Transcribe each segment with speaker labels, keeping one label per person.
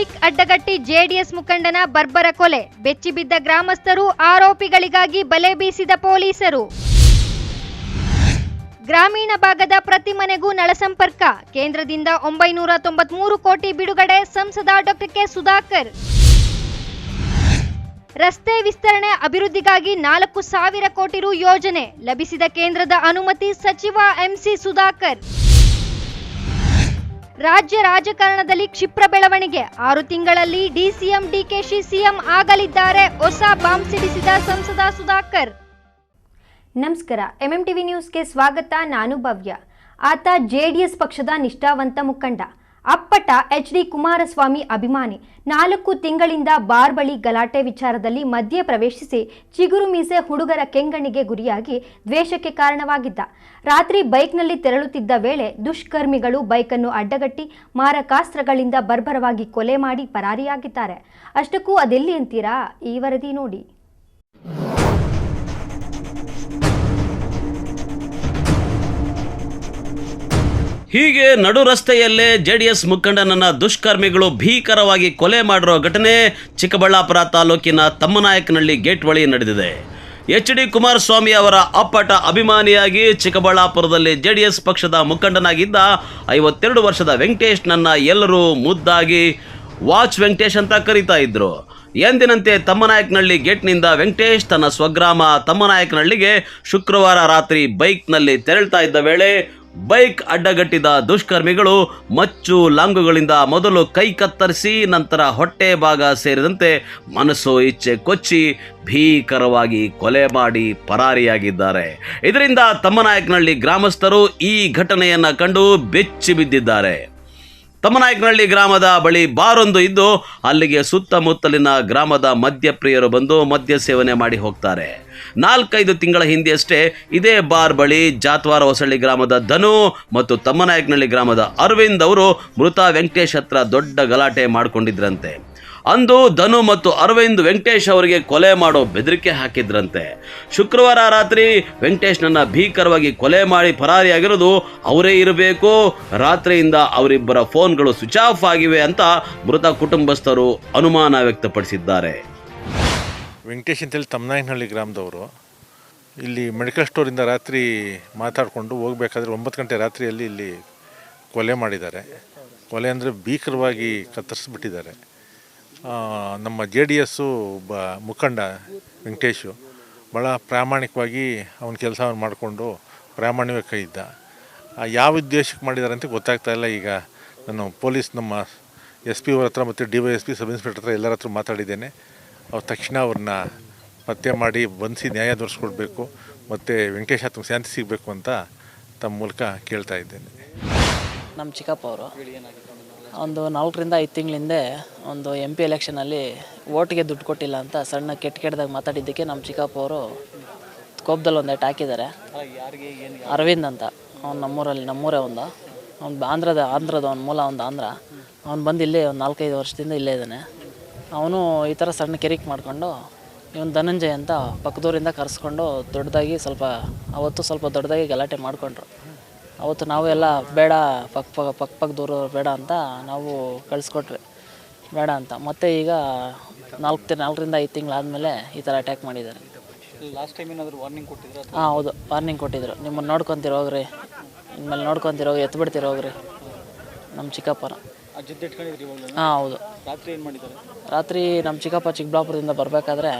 Speaker 1: Bike ಅಡ್ಡಗಟ್ಟಿ JDS ಮುಖಂಡನ ಬರ್ಬರ ಕೊಲೆ, ಬೆಚ್ಚಿಬಿದ್ದ ಗ್ರಾಮಸ್ಥರು, ಆರೋಪಿಗಳಿಗಾಗಿ ಬಲೆ ಬೀಸಿದ ಪೊಲೀಸರು. ಗ್ರಾಮೀಣ ಭಾಗದ ಪ್ರತಿ ಮನೆಗೂ ನಳ ಸಂಪರ್ಕ, ಕೇಂದ್ರದಿಂದ 993 ಕೋಟಿ ಬಿಡುಗಡೆ, ಸಂಸದ ಡಾಕ್ಟರ್ ಕೆ ಸುಧಾಕರ್. ರಸ್ತೆ ವಿಸ್ತರಣೆ ಅಭಿವೃದ್ಧಿಗಾಗಿ 4,000 ಕೋಟಿ ರು ಯೋಜನೆ, ಲಭಿಸಿದ ಕೇಂದ್ರದ ಅನುಮತಿ, ಸಚಿವ ಎಂಸಿ ಸುಧಾಕರ್. ರಾಜ್ಯ ರಾಜಕಾರಣದಲ್ಲಿ ಕ್ಷಿಪ್ರ ಬೆಳವಣಿಗೆ, 6 ತಿಂಗಳಲ್ಲಿ ಡಿಸಿಎಂ ಡಿಕೆಶಿ ಸಿಎಂ ಆಗಲಿದ್ದಾರೆ, ಹೊಸ ಬಾಂಬ್ ಸಿಡಿಸಿದ ಸಂಸದ ಸುಧಾಕರ್. ನಮಸ್ಕಾರ, ಎಂಎಂಟಿವಿ ನ್ಯೂಸ್ಗೆ ಸ್ವಾಗತ. ನಾನು ಭವ್ಯ. ಆತ ಜೆಡಿಎಸ್ ಪಕ್ಷದ ನಿಷ್ಠಾವಂತ ಮುಖಂಡ, ಅಪ್ಪಟ ಎಚ್.ಡಿ. ಕುಮಾರಸ್ವಾಮಿ ಅಭಿಮಾನಿ. 4 ತಿಂಗಳಿಂದ ಬಾರ್ ಬಳಿ ಗಲಾಟೆ ವಿಚಾರದಲ್ಲಿ ಮಧ್ಯೆ ಪ್ರವೇಶಿಸಿ ಚಿಗುರು ಮೀಸೆ ಹುಡುಗರ ಕೆಂಗಣ್ಣಿಗೆ ಗುರಿಯಾಗಿ ದ್ವೇಷಕ್ಕೆ ಕಾರಣವಾಗಿದ್ದ. ರಾತ್ರಿ ಬೈಕ್ನಲ್ಲಿ ತೆರಳುತ್ತಿದ್ದ ವೇಳೆ ದುಷ್ಕರ್ಮಿಗಳು ಬೈಕನ್ನು ಅಡ್ಡಗಟ್ಟಿ ಮಾರಕಾಸ್ತ್ರಗಳಿಂದ ಬರ್ಬರವಾಗಿ ಕೊಲೆ ಮಾಡಿ ಪರಾರಿಯಾಗಿದ್ದಾರೆ. ಅಷ್ಟಕ್ಕೂ ಅದೆಲ್ಲಿ ಅಂತೀರಾ? ಈ ವರದಿ ನೋಡಿ.
Speaker 2: ಹೀಗೆ ನಡು ರಸ್ತೆಯಲ್ಲೇ ಜೆಡಿಎಸ್ ಮುಖಂಡನನ್ನ ದುಷ್ಕರ್ಮಿಗಳು ಭೀಕರವಾಗಿ ಕೊಲೆ ಮಾಡಿರೋ ಘಟನೆ ಚಿಕ್ಕಬಳ್ಳಾಪುರ ತಾಲೂಕಿನ ತಮ್ಮನಾಯಕನಹಳ್ಳಿ ಗೇಟ್ ಬಳಿ ನಡೆದಿದೆ. ಎಚ್.ಡಿ. ಕುಮಾರಸ್ವಾಮಿ ಅವರ ಅಪ್ಪಟ ಅಭಿಮಾನಿಯಾಗಿ ಚಿಕ್ಕಬಳ್ಳಾಪುರದಲ್ಲಿ ಜೆಡಿಎಸ್ ಪಕ್ಷದ ಮುಖಂಡನಾಗಿದ್ದ 52 ವರ್ಷದ ವೆಂಕಟೇಶ್ನನ್ನ ಎಲ್ಲರೂ ಮುದ್ದಾಗಿ ವಾಚ್ ವೆಂಕಟೇಶ್ ಅಂತ ಕರೀತಾ ಇದ್ರು. ಎಂದಿನಂತೆ ತಮ್ಮನಾಯಕನಹಳ್ಳಿ ಗೇಟ್ನಿಂದ ವೆಂಕಟೇಶ್ ತನ್ನ ಸ್ವಗ್ರಾಮ ತಮ್ಮನಾಯಕನಹಳ್ಳಿಗೆ ಶುಕ್ರವಾರ ರಾತ್ರಿ ಬೈಕ್ನಲ್ಲಿ ತೆರಳ್ತಾ ಇದ್ದ ವೇಳೆ ಬೈಕ್ ಅಡ್ಡಗಟ್ಟಿದ ದುಷ್ಕರ್ಮಿಗಳು ಮಚ್ಚು ಲಾಂಗುಗಳಿಂದ ಮೊದಲು ಕೈ ಕತ್ತರಿಸಿ ನಂತರ ಹೊಟ್ಟೆ ಭಾಗ ಸೇರಿದಂತೆ ಮನಸ್ಸು ಇಚ್ಛೆ ಕೊಚ್ಚಿ ಭೀಕರವಾಗಿ ಕೊಲೆ ಮಾಡಿ ಪರಾರಿಯಾಗಿದ್ದಾರೆ. ಇದರಿಂದ ತಮ್ಮನಾಯಕನಹಳ್ಳಿ ಗ್ರಾಮಸ್ಥರು ಈ ಘಟನೆಯನ್ನು ಕಂಡು ಬೆಚ್ಚಿ ಬಿದ್ದಿದ್ದಾರೆ. ತಮ್ಮನಾಯಕನಹಳ್ಳಿ ಗ್ರಾಮದ ಬಳಿ ಬಾರೊಂದು ಇದ್ದು ಅಲ್ಲಿಗೆ ಸುತ್ತಮುತ್ತಲಿನ ಗ್ರಾಮದ ಮದ್ಯಪ್ರಿಯರು ಬಂದು ಮದ್ಯ ಸೇವನೆ ಮಾಡಿ ಹೋಗ್ತಾರೆ. 4-5 ತಿಂಗಳ ಹಿಂದೆಯಷ್ಟೇ ಇದೇ ಬಾರ್ ಬಳಿ ಜಾತ್ವಾರ ಹೊಸಳ್ಳಿ ಗ್ರಾಮದ ಧನು ಮತ್ತು ತಮ್ಮನಾಯಕನಹಳ್ಳಿ ಗ್ರಾಮದ ಅರವಿಂದ್ ಅವರು ಮೃತ ವೆಂಕಟೇಶ್ ಹತ್ರ ದೊಡ್ಡ ಗಲಾಟೆ ಮಾಡಿಕೊಂಡಿದ್ರಂತೆ. ಅಂದು ಧನು ಮತ್ತು ಅರವಿಂದ್ ವೆಂಕಟೇಶ್ ಅವರಿಗೆ ಕೊಲೆ ಮಾಡೋ ಬೆದರಿಕೆ ಹಾಕಿದ್ರಂತೆ. ಶುಕ್ರವಾರ ರಾತ್ರಿ ವೆಂಕಟೇಶ್ನನ್ನ ಭೀಕರವಾಗಿ ಕೊಲೆ ಮಾಡಿ ಪರಾರಿಯಾಗಿರೋದು ಅವರೇ ಇರಬೇಕು. ರಾತ್ರಿಯಿಂದ ಅವರಿಬ್ಬರ ಫೋನ್ಗಳು ಸ್ವಿಚ್ ಆಫ್ ಆಗಿವೆ ಅಂತ ಮೃತ ಕುಟುಂಬಸ್ಥರು ಅನುಮಾನ ವ್ಯಕ್ತಪಡಿಸಿದ್ದಾರೆ.
Speaker 3: ವೆಂಕಟೇಶ್ ಅಂತೇಳಿ ತಮ್ಮನಾಯಕನಹಳ್ಳಿ ಗ್ರಾಮದವರು ಇಲ್ಲಿ ಮೆಡಿಕಲ್ ಸ್ಟೋರಿಂದ ರಾತ್ರಿ ಮಾತಾಡಿಕೊಂಡು ಹೋಗಬೇಕಾದ್ರೆ 9 ಗಂಟೆ ರಾತ್ರಿಯಲ್ಲಿ ಇಲ್ಲಿ ಕೊಲೆ ಮಾಡಿದ್ದಾರೆ. ಕೊಲೆ ಅಂದರೆ ಭೀಕರವಾಗಿ ಕತ್ತರಿಸ್ಬಿಟ್ಟಿದ್ದಾರೆ. ನಮ್ಮ ಜೆಡಿಎಸ್ಸು ಒಬ್ಬ ಮುಖಂಡ ವೆಂಕಟೇಶು ಭಾಳ ಪ್ರಾಮಾಣಿಕವಾಗಿ ಅವನ ಕೆಲಸವನ್ನು ಮಾಡಿಕೊಂಡು ಪ್ರಾಮಾಣಿಕ ಇದ್ದ. ಯಾವ ಉದ್ದೇಶಕ್ಕೆ ಮಾಡಿದ್ದಾರೆ ಅಂತ ಗೊತ್ತಾಗ್ತಾ ಇಲ್ಲ. ಈಗ ನಾನು ಪೊಲೀಸ್ ನಮ್ಮ SP ಅವ್ರ ಹತ್ರ ಮತ್ತು DYSP ಸಬ್ ಇನ್ಸ್ಪೆಕ್ಟರ್ ಹತ್ರ ಎಲ್ಲರ ಹತ್ರ ಮಾತಾಡಿದ್ದೇನೆ. ಅವ್ರು ತಕ್ಷಣ ಅವ್ರನ್ನ ಪತ್ತೆ ಮಾಡಿ ಬಂಧಿಸಿ ನ್ಯಾಯ ದೊರಕಿಸ್ಕೊಡ್ಬೇಕು ಮತ್ತು ವೆಂಕಟೇಶ್ ಆತ್ಮ ಶಾಂತಿ ಸಿಗಬೇಕು ಅಂತ ತಮ್ಮ ಮೂಲಕ ಕೇಳ್ತಾ ಇದ್ದೇನೆ.
Speaker 4: ನಮ್ಮ ಚಿಕ್ಕಪ್ಪ ಅವರು ಒಂದು 4-5 ತಿಂಗಳಿಂದ ಒಂದು MP ಎಲೆಕ್ಷನಲ್ಲಿ ಓಟಿಗೆ ದುಡ್ಡು ಕೊಟ್ಟಿಲ್ಲ ಅಂತ ಸಣ್ಣ ಕೆಟ್ಟದಾಗ ಮಾತಾಡಿದ್ದಕ್ಕೆ ನಮ್ಮ ಚಿಕ್ಕಪ್ಪ ಅವರು ಕೋಪದಲ್ಲಿ ಒಂದೇಟು ಹಾಕಿದ್ದಾರೆ. ಅರವಿಂದ್ ಅಂತ ಅವ್ನು ನಮ್ಮೂರೇ ಅವ್ನು ಆಂಧ್ರದ ಅವ್ನ ಮೂಲ ಒಂದು ಆಂಧ್ರ. ಅವ್ನು ಬಂದು ಇಲ್ಲೇ ಒಂದು 4-5 ವರ್ಷದಿಂದ ಇಲ್ಲೇ ಇದ್ದಾನೆ. ಅವನು ಈ ಥರ ಸಣ್ಣ ಕೆರಿಕ್ ಮಾಡಿಕೊಂಡು ಇವನು ಧನಂಜಯ್ ಅಂತ ಪಕ್ಕದೂರಿಂದ ಕರೆಸ್ಕೊಂಡು ಅವತ್ತು ಸ್ವಲ್ಪ ದೊಡ್ಡದಾಗಿ ಗಲಾಟೆ ಮಾಡಿಕೊಂಡ್ರು. ಅವತ್ತು ನಾವು ಎಲ್ಲ ಬೇಡ ಪಕ್ಕದೂರು ಬೇಡ ಅಂತ ನಾವು ಕಳಿಸ್ಕೊಟ್ವಿ, ಬೇಡ ಅಂತ. ಮತ್ತು ಈಗ 4-5 ತಿಂಗಳಾದಮೇಲೆ ಈ ಥರ ಅಟ್ಯಾಕ್ ಮಾಡಿದ್ದಾರೆ.
Speaker 5: ಲಾಸ್ಟ್ ಟೈಮ್ ಏನಾದರೂ ವಾರ್ನಿಂಗ್ ಕೊಟ್ಟಿದ್ರು?
Speaker 4: ಹಾಂ, ಹೌದು, ವಾರ್ನಿಂಗ್ ಕೊಟ್ಟಿದ್ರು. ನಿಮ್ಮನ್ನು ನೋಡ್ಕೊತೀರ ಹೋಗ್ರಿ, ಇನ್ಮೇಲೆ ನೋಡ್ಕೊತೀರ ಹೋಗಿ, ಎತ್ಬಿಡ್ತೀರ ಹೋಗ್ರಿ ನಮ್ಮ ಚಿಕ್ಕಪ್ಪನ. ಹಾಂ, ಹೌದು.
Speaker 5: ರಾತ್ರಿ ಏನು ಮಾಡಿದ್ದಾರೆ?
Speaker 4: ರಾತ್ರಿ ನಮ್ಮ ಚಿಕ್ಕಪ್ಪ ಚಿಕ್ಕಬಳ್ಳಾಪುರದಿಂದ ಬರಬೇಕಾದ್ರೆ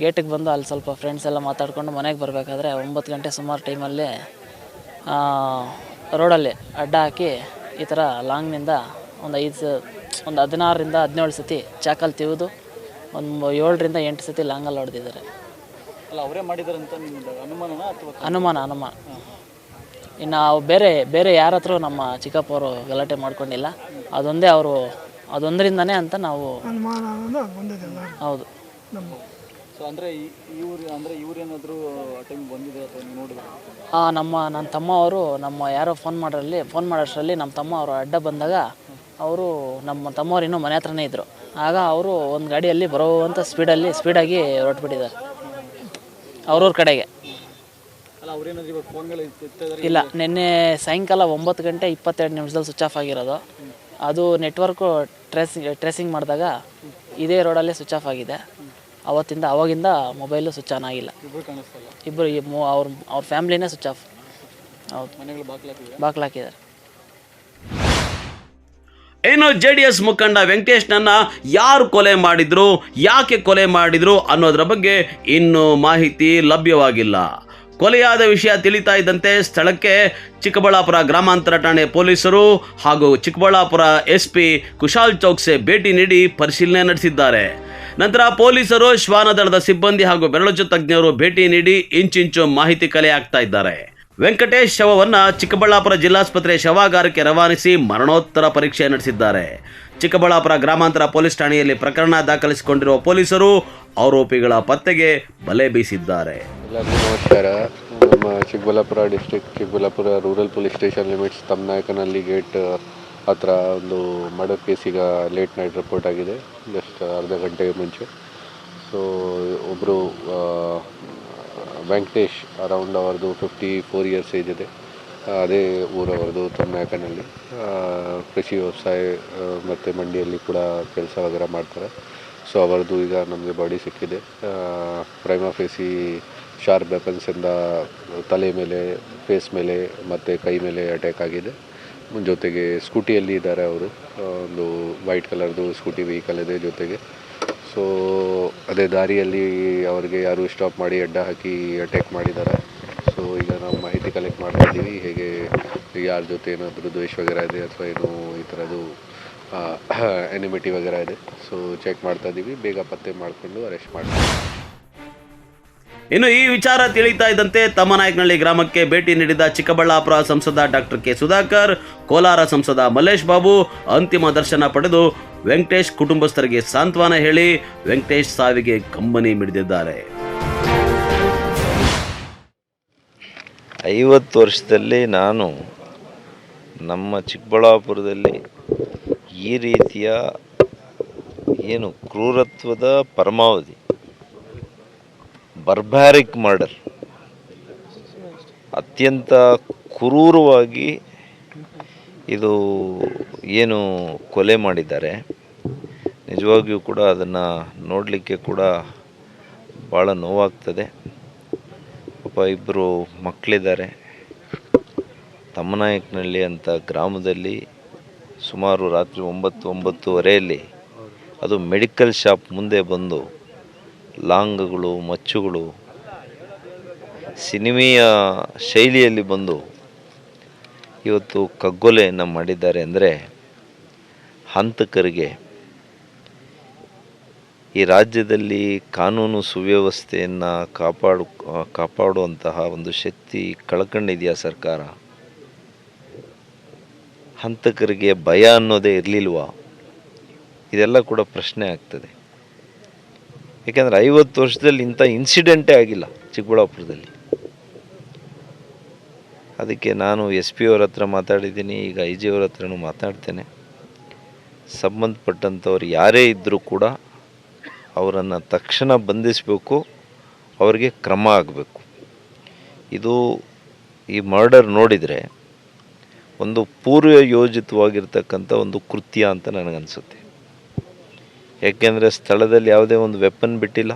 Speaker 4: ಗೇಟಿಗೆ ಬಂದು ಅಲ್ಲಿ ಸ್ವಲ್ಪ ಫ್ರೆಂಡ್ಸ್ ಎಲ್ಲ ಮಾತಾಡ್ಕೊಂಡು ಮನೆಗೆ ಬರಬೇಕಾದ್ರೆ 9 ಗಂಟೆ ಸುಮಾರು ಟೈಮಲ್ಲಿ ರೋಡಲ್ಲಿ ಅಡ್ಡ ಹಾಕಿ ಈ ಥರ ಲಾಂಗ್ನಿಂದ ಒಂದು 16ರಿಂದ 17 ಸತಿ ಚಾಕಲ್ಲಿ ತಿವಿದು ಒಂದು 7-8 ಸತಿ ಲಾಂಗಲ್ಲಿ ಹೊಡೆದಿದ್ದಾರೆ.
Speaker 5: ಅಲ್ಲ, ಅವರೇ ಮಾಡಿದ್ದಾರೆ ಅಂತ ಅನುಮಾನ ಅಥವಾ?
Speaker 4: ಅನುಮಾನ. ಇನ್ನು ಬೇರೆ ಯಾರ ಹತ್ರ ನಮ್ಮ ಚಿಕ್ಕಪ್ಪವರು ಗಲಾಟೆ ಮಾಡ್ಕೊಂಡಿಲ್ಲ. ಅದೊಂದರಿಂದನೇ ಅಂತ ನಾವು. ಹೌದು.
Speaker 5: ಸೊ ಅಂದರೆ ಇವರೇನಾದರೂ ಟೈಮ್ ಬಂದಿದೆ ಅಥವಾ ನೀವು ನೋಡಿದ್ರೆ?
Speaker 4: ನನ್ನ ತಮ್ಮ ಅವರು ಯಾರೋ ಫೋನ್ ಮಾಡೋಷ್ಟರಲ್ಲಿ ನಮ್ಮ ತಮ್ಮ ಅವರು ಅಡ್ಡ ಬಂದಾಗ ಅವರು ನಮ್ಮ ತಮ್ಮವ್ರು ಇನ್ನೂ ಮನೆ ಹತ್ರನೇ ಇದ್ದರು. ಆಗ ಅವರು ಒಂದು ಗಾಡಿಯಲ್ಲಿ ಬರೋವಂಥ ಸ್ಪೀಡಾಗಿ ಹೊರಟ್ಬಿಟ್ಟಿದ್ದಾರೆ ಅವ್ರವ್ರ ಕಡೆಗೆ. ಇಲ್ಲ, ನಿನ್ನೆ ಸಾಯಂಕಾಲ 9 ಗಂಟೆ 22 ನಿಮಿಷದಲ್ಲಿ ಸ್ವಿಚ್ ಆಫ್ ಆಗಿರೋದು. ಅದು ನೆಟ್ವರ್ಕು ಟ್ರೇಸಿಂಗ್ ಮಾಡಿದಾಗ ಇದೇ ರೋಡಲ್ಲೇ ಸ್ವಿಚ್ ಆಫ್ ಆಗಿದೆ. ಅವಾಗಿಂದ ಮೊಬೈಲು ಸ್ವಿಚ್ ಆನ್ ಆಗಿಲ್ಲ.
Speaker 5: ಇಬ್ಬರು ಕಾಣಿಸ್ತಲ್ಲ.
Speaker 4: ಇಬ್ಬರು ಅವ್ರ ಫ್ಯಾಮ್ಲಿನೇ ಸ್ವಿಚ್ ಆಫ್. ಹೌದು,
Speaker 5: ಮನೆಗಳು
Speaker 4: ಬಾಕ್ಲಾಕಿದ್ದಾರೆ.
Speaker 2: ಇನ್ನು JDS ಮುಖಂಡ ವೆಂಕಟೇಶ್ನನ್ನ ಯಾರು ಕೊಲೆ ಮಾಡಿದ್ರು, ಯಾಕೆ ಕೊಲೆ ಮಾಡಿದ್ರು ಅನ್ನೋದ್ರ ಬಗ್ಗೆ ಇನ್ನೂ ಮಾಹಿತಿ ಲಭ್ಯವಾಗಿಲ್ಲ. ಕೊಲೆಯಾದ ವಿಷಯ ತಿಳಿತಾ ಇದ್ದಂತೆ ಸ್ಥಳಕ್ಕೆ ಚಿಕ್ಕಬಳ್ಳಾಪುರ ಗ್ರಾಮಾಂತರ ಠಾಣೆ ಪೊಲೀಸರು ಹಾಗೂ ಚಿಕ್ಕಬಳ್ಳಾಪುರ SP ಕುಶಾಲ್ ಚೌಕ್ಸೆ ಭೇಟಿ ನೀಡಿ ಪರಿಶೀಲನೆ ನಡೆಸಿದ್ದಾರೆ. ನಂತರ ಪೊಲೀಸರು, ಶ್ವಾನದಳದ ಸಿಬ್ಬಂದಿ ಹಾಗೂ ಬೆರಳಚ್ಚು ತಜ್ಞರು ಭೇಟಿ ನೀಡಿ ಇಂಚಿಂಚು ಮಾಹಿತಿ ಕಲೆ ಹಾಕ್ತಾ ಇದ್ದಾರೆ. ವೆಂಕಟೇಶ್ ಶವವನ್ನು ಚಿಕ್ಕಬಳ್ಳಾಪುರ ಜಿಲ್ಲಾಸ್ಪತ್ರೆ ಶವಾಗಾರಕ್ಕೆ ರವಾನಿಸಿ ಮರಣೋತ್ತರ ಪರೀಕ್ಷೆ ನಡೆಸಿದ್ದಾರೆ. ಚಿಕ್ಕಬಳ್ಳಾಪುರ ಗ್ರಾಮಾಂತರ ಪೊಲೀಸ್ ಠಾಣೆಯಲ್ಲಿ ಪ್ರಕರಣ ದಾಖಲಿಸಿಕೊಂಡಿರುವ ಪೊಲೀಸರು ಆರೋಪಿಗಳ ಪತ್ತೆಗೆ ಬಲೆ ಬೀಸಿದ್ದಾರೆ.
Speaker 6: ಎಲ್ಲರಿಗೂ ನಮಸ್ಕಾರ. ನಮ್ಮ Chikkaballapur district Chikkaballapur rural police station limits Tammanayakanahalli gate ಹತ್ರ ಒಂದು ಮರ್ಡರ್ ಕೇಸ್ ಈಗ ಲೇಟ್ ನೈಟ್ ರಿಪೋರ್ಟ್ ಆಗಿದೆ, ಜಸ್ಟ್ ಅರ್ಧ ಗಂಟೆಗೆ ಮುಂಚೆ. ಸೊ ಒಬ್ಬರು ವೆಂಕಟೇಶ್, ಅರೌಂಡ್ ಅವ್ರದ್ದು 54 ಇಯರ್ಸ್ ಏಜ್ ಇದೆ. ಅದೇ ಊರವರದು ತಮ್ಮನಾಯಕನಹಳ್ಳಿ. ಕೃಷಿ ವ್ಯವಸಾಯ ಮತ್ತು ಮಂಡಿಯಲ್ಲಿ ಕೂಡ ಕೆಲಸ ವಗೇರೆ ಮಾಡ್ತಾರೆ. ಸೊ ಅವರದ್ದು ಈಗ ನಮಗೆ ಬಾಡಿ ಸಿಕ್ಕಿದೆ. ಪ್ರೈಮಾ ಫೇಸಿ ಶಾರ್ಪ್ ವೆಪನ್ಸಿಂದ ತಲೆ ಮೇಲೆ, ಫೇಸ್ ಮೇಲೆ ಮತ್ತು ಕೈ ಮೇಲೆ ಅಟ್ಯಾಕ್ ಆಗಿದೆ. ಜೊತೆಗೆ ಸ್ಕೂಟಿಯಲ್ಲಿ ಇದ್ದಾರೆ ಅವರು. ಒಂದು ವೈಟ್ ಕಲರ್ದು ಸ್ಕೂಟಿ ವೆಹಿಕಲ್ ಇದೆ ಜೊತೆಗೆ. ಸೊ ಅದೇ ದಾರಿಯಲ್ಲಿ ಅವರಿಗೆ ಯಾರು ಸ್ಟಾಪ್ ಮಾಡಿ ಅಡ್ಡ ಹಾಕಿ ಅಟ್ಯಾಕ್ ಮಾಡಿದ್ದಾರೆ. ಸೊ ಈಗ ನಾವು ಮಾಹಿತಿ ಕಲೆಕ್ಟ್ ಮಾಡ್ತಾ ಇದ್ದೀವಿ, ಹೇಗೆ ಯಾರ ಜೊತೆ ಏನಾದರೂ ದ್ವೇಷ ವಗೇರೆ ಇದೆ ಅಥವಾ ಏನು ಈ ಥರದ್ದು ಎನಿಮಿಟಿ ವಗೇರೆ ಇದೆ. ಸೊ ಚೆಕ್ ಮಾಡ್ತಾ ಇದ್ದೀವಿ, ಬೇಗ ಪತ್ತೆ ಮಾಡಿಕೊಂಡು ಅರೆಸ್ಟ್ ಮಾಡ್ತೀವಿ.
Speaker 2: ಇನ್ನು ಈ ವಿಚಾರ ತಿಳಿತಾ ಇದ್ದಂತೆ ತಮ್ಮನಾಯಕನಹಳ್ಳಿ ಗ್ರಾಮಕ್ಕೆ ಭೇಟಿ ನೀಡಿದ ಚಿಕ್ಕಬಳ್ಳಾಪುರ ಸಂಸದ ಡಾಕ್ಟರ್ ಕೆ ಸುಧಾಕರ್, ಕೋಲಾರ ಸಂಸದ ಮಲ್ಲೇಶ್ ಬಾಬು ಅಂತಿಮ ದರ್ಶನ ಪಡೆದು ವೆಂಕಟೇಶ್ ಕುಟುಂಬಸ್ಥರಿಗೆ ಸಾಂತ್ವನ ಹೇಳಿ ವೆಂಕಟೇಶ್ ಸಾವಿಗೆ ಕಂಬನಿ ಮಿಡಿದಿದ್ದಾರೆ.
Speaker 7: 50 ವರ್ಷದಲ್ಲಿ ನಾನು ನಮ್ಮ ಚಿಕ್ಕಬಳ್ಳಾಪುರದಲ್ಲಿ ಈ ರೀತಿಯ ಏನು ಕ್ರೂರತ್ವದ ಪರಮಾವಧಿ, ಬರ್ಬ್ಯಾರಿಕ್ ಮರ್ಡರ್, ಅತ್ಯಂತ ಕ್ರೂರವಾಗಿ ಇದು ಏನು ಕೊಲೆ ಮಾಡಿದ್ದಾರೆ, ನಿಜವಾಗಿಯೂ ಕೂಡ ಅದನ್ನು ನೋಡಲಿಕ್ಕೆ ಕೂಡ ಭಾಳ ನೋವಾಗ್ತದೆ. ಪಾಪ ಇಬ್ಬರು ಮಕ್ಕಳಿದ್ದಾರೆ. ತಮ್ಮನಾಯಕನಹಳ್ಳಿ ಅಂತ ಗ್ರಾಮದಲ್ಲಿ ಸುಮಾರು ರಾತ್ರಿ 9-9:30 ಅದು ಮೆಡಿಕಲ್ ಶಾಪ್ ಮುಂದೆ ಬಂದು ಲಾಂಗ್ಗಳು, ಮಚ್ಚುಗಳು ಸಿನಿಮೀಯ ಶೈಲಿಯಲ್ಲಿ ಬಂದು ಇವತ್ತು ಕಗ್ಗೊಲೆಯನ್ನು ಮಾಡಿದ್ದಾರೆ. ಅಂದರೆ ಹಂತಕರಿಗೆ ಈ ರಾಜ್ಯದಲ್ಲಿ ಕಾನೂನು ಸುವ್ಯವಸ್ಥೆಯನ್ನು ಕಾಪಾಡುವಂತಹ ಒಂದು ಶಕ್ತಿ ಕಳ್ಕೊಂಡಿದೆಯಾ ಸರ್ಕಾರ? ಹಂತಕರಿಗೆ ಭಯ ಅನ್ನೋದೇ ಇರಲಿಲ್ವಾ? ಇದೆಲ್ಲ ಕೂಡ ಪ್ರಶ್ನೆ ಆಗ್ತದೆ. ಏಕೆಂದರೆ 50 ವರ್ಷದಲ್ಲಿ ಇಂಥ ಇನ್ಸಿಡೆಂಟೇ ಆಗಿಲ್ಲ ಚಿಕ್ಕಬಳ್ಳಾಪುರದಲ್ಲಿ. ಅದಕ್ಕೆ ನಾನು SP ಅವ್ರ ಹತ್ರ ಮಾತಾಡಿದ್ದೀನಿ, ಈಗ IG ಅವ್ರ ಹತ್ರನೂ ಮಾತಾಡ್ತೇನೆ. ಸಂಬಂಧಪಟ್ಟಂಥವ್ರು ಯಾರೇ ಇದ್ದರೂ ಕೂಡ ಅವರನ್ನು ತಕ್ಷಣ ಬಂಧಿಸಬೇಕು, ಅವರಿಗೆ ಕ್ರಮ ಆಗಬೇಕು. ಇದು ಈ ಮರ್ಡರ್ ನೋಡಿದರೆ ಒಂದು ಪೂರ್ವ ಯೋಜಿತವಾಗಿರ್ತಕ್ಕಂಥ ಒಂದು ಕೃತ್ಯ ಅಂತ ನನಗನ್ಸುತ್ತೆ. ಯಾಕೆಂದರೆ ಸ್ಥಳದಲ್ಲಿ ಯಾವುದೇ ಒಂದು ವೆಪನ್ ಬಿಟ್ಟಿಲ್ಲ,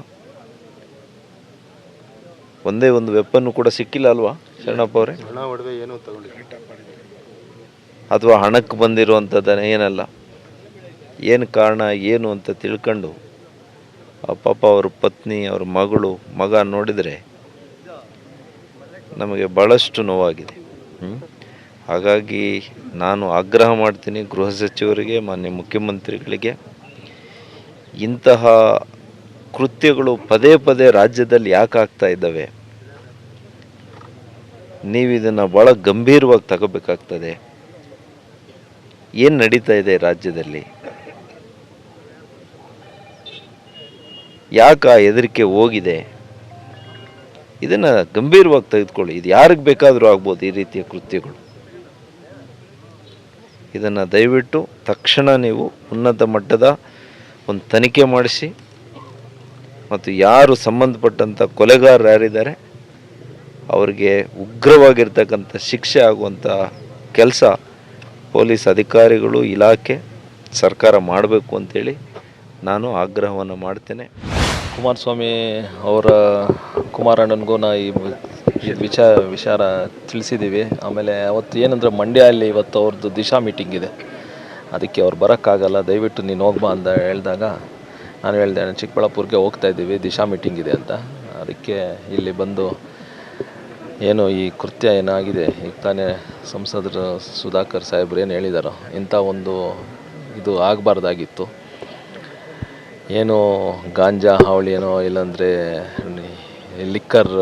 Speaker 7: ಒಂದೇ ಒಂದು ವೆಪನ್ನು ಕೂಡ ಸಿಕ್ಕಿಲ್ಲ ಅಲ್ವಾ ಶರಣಪ್ಪ ಅವರೇ? ಅಥವಾ ಹಣಕ್ಕೆ ಬಂದಿರುವಂಥದ್ದನ್ನ ಏನಲ್ಲ, ಏನು ಕಾರಣ ಏನು ಅಂತ ತಿಳ್ಕೊಂಡು ಪಾಪ ಅವ್ರ ಪತ್ನಿ, ಅವ್ರ ಮಗ ನೋಡಿದರೆ ನಮಗೆ ಭಾಳಷ್ಟು ನೋವಾಗಿದೆ. ಹಾಗಾಗಿ ನಾನು ಆಗ್ರಹ ಮಾಡ್ತೀನಿ ಗೃಹ ಸಚಿವರಿಗೆ, ಮಾನ್ಯ ಮುಖ್ಯಮಂತ್ರಿಗಳಿಗೆ, ಇಂತಹ ಕೃತ್ಯಗಳು ಪದೇ ಪದೇ ರಾಜ್ಯದಲ್ಲಿ ಯಾಕೆ ಆಗ್ತಾ ಇದ್ದಾವೆ? ನೀವು ಇದನ್ನು ಭಾಳ ಗಂಭೀರವಾಗಿ ತಗೋಬೇಕಾಗ್ತದೆ. ಏನು ನಡೀತಾ ಇದೆ ರಾಜ್ಯದಲ್ಲಿ? ಯಾಕೆ ಆ ಹೆದರಿಕೆ ಹೋಗಿದೆ? ಇದನ್ನು ಗಂಭೀರವಾಗಿ ತೆಗೆದುಕೊಳ್ಳಿ. ಇದು ಯಾರಿಗೆ ಬೇಕಾದರೂ ಆಗ್ಬೋದು ಈ ರೀತಿಯ ಕೃತ್ಯಗಳು. ಇದನ್ನು ದಯವಿಟ್ಟು ತಕ್ಷಣ ನೀವು ಉನ್ನತ ಮಟ್ಟದ ಒಂದು ತನಿಖೆ ಮಾಡಿಸಿ, ಮತ್ತು ಯಾರು ಸಂಬಂಧಪಟ್ಟಂಥ ಕೊಲೆಗಾರರು ಯಾರಿದ್ದಾರೆ ಅವರಿಗೆ ಉಗ್ರವಾಗಿರ್ತಕ್ಕಂಥ ಶಿಕ್ಷೆ ಆಗುವಂಥ ಕೆಲಸ ಪೊಲೀಸ್ ಅಧಿಕಾರಿಗಳು, ಇಲಾಖೆ, ಸರ್ಕಾರ ಮಾಡಬೇಕು ಅಂತೇಳಿ ನಾನು ಆಗ್ರಹವನ್ನು ಮಾಡ್ತೇನೆ.
Speaker 8: ಕುಮಾರಸ್ವಾಮಿ ಅವರ ಕುಮಾರಣ್ಣನಿಗೂ ನಾ ಈ ವಿಚಾರ ತಿಳಿಸಿದ್ದೀವಿ. ಆಮೇಲೆ ಅವತ್ತು ಏನಂದರೆ ಮಂಡ್ಯಲ್ಲಿ ಇವತ್ತು ಅವ್ರದ್ದು ದಿಶಾ ಮೀಟಿಂಗ್ ಇದೆ, ಅದಕ್ಕೆ ಅವ್ರು ಬರೋಕ್ಕಾಗಲ್ಲ, ದಯವಿಟ್ಟು ನೀನು ಹೋಗ್ಬಾ ಅಂತ ಹೇಳಿದಾಗ ನಾನು ಹೇಳಿದೆ ಚಿಕ್ಕಬಳ್ಳಾಪುರಕ್ಕೆ ಹೋಗ್ತಾ ಇದ್ದೀವಿ, ದಿಶಾ ಮೀಟಿಂಗ್ ಇದೆ ಅಂತ. ಅದಕ್ಕೆ ಇಲ್ಲಿ ಬಂದು ಏನು ಈ ಕೃತ್ಯ ಏನಾಗಿದೆ, ಈಗ ತಾನೇ ಸಂಸದರು ಸುಧಾಕರ್ ಸಾಹೇಬ್ರು ಏನು ಹೇಳಿದಾರೋ ಇಂಥ ಒಂದು ಇದು ಆಗಬಾರ್ದಾಗಿತ್ತು. ಏನೋ ಗಾಂಜಾ ಹಾವಳಿ ಏನೋ ಇಲ್ಲಾಂದರೆ ಲಿಕ್ಕರ್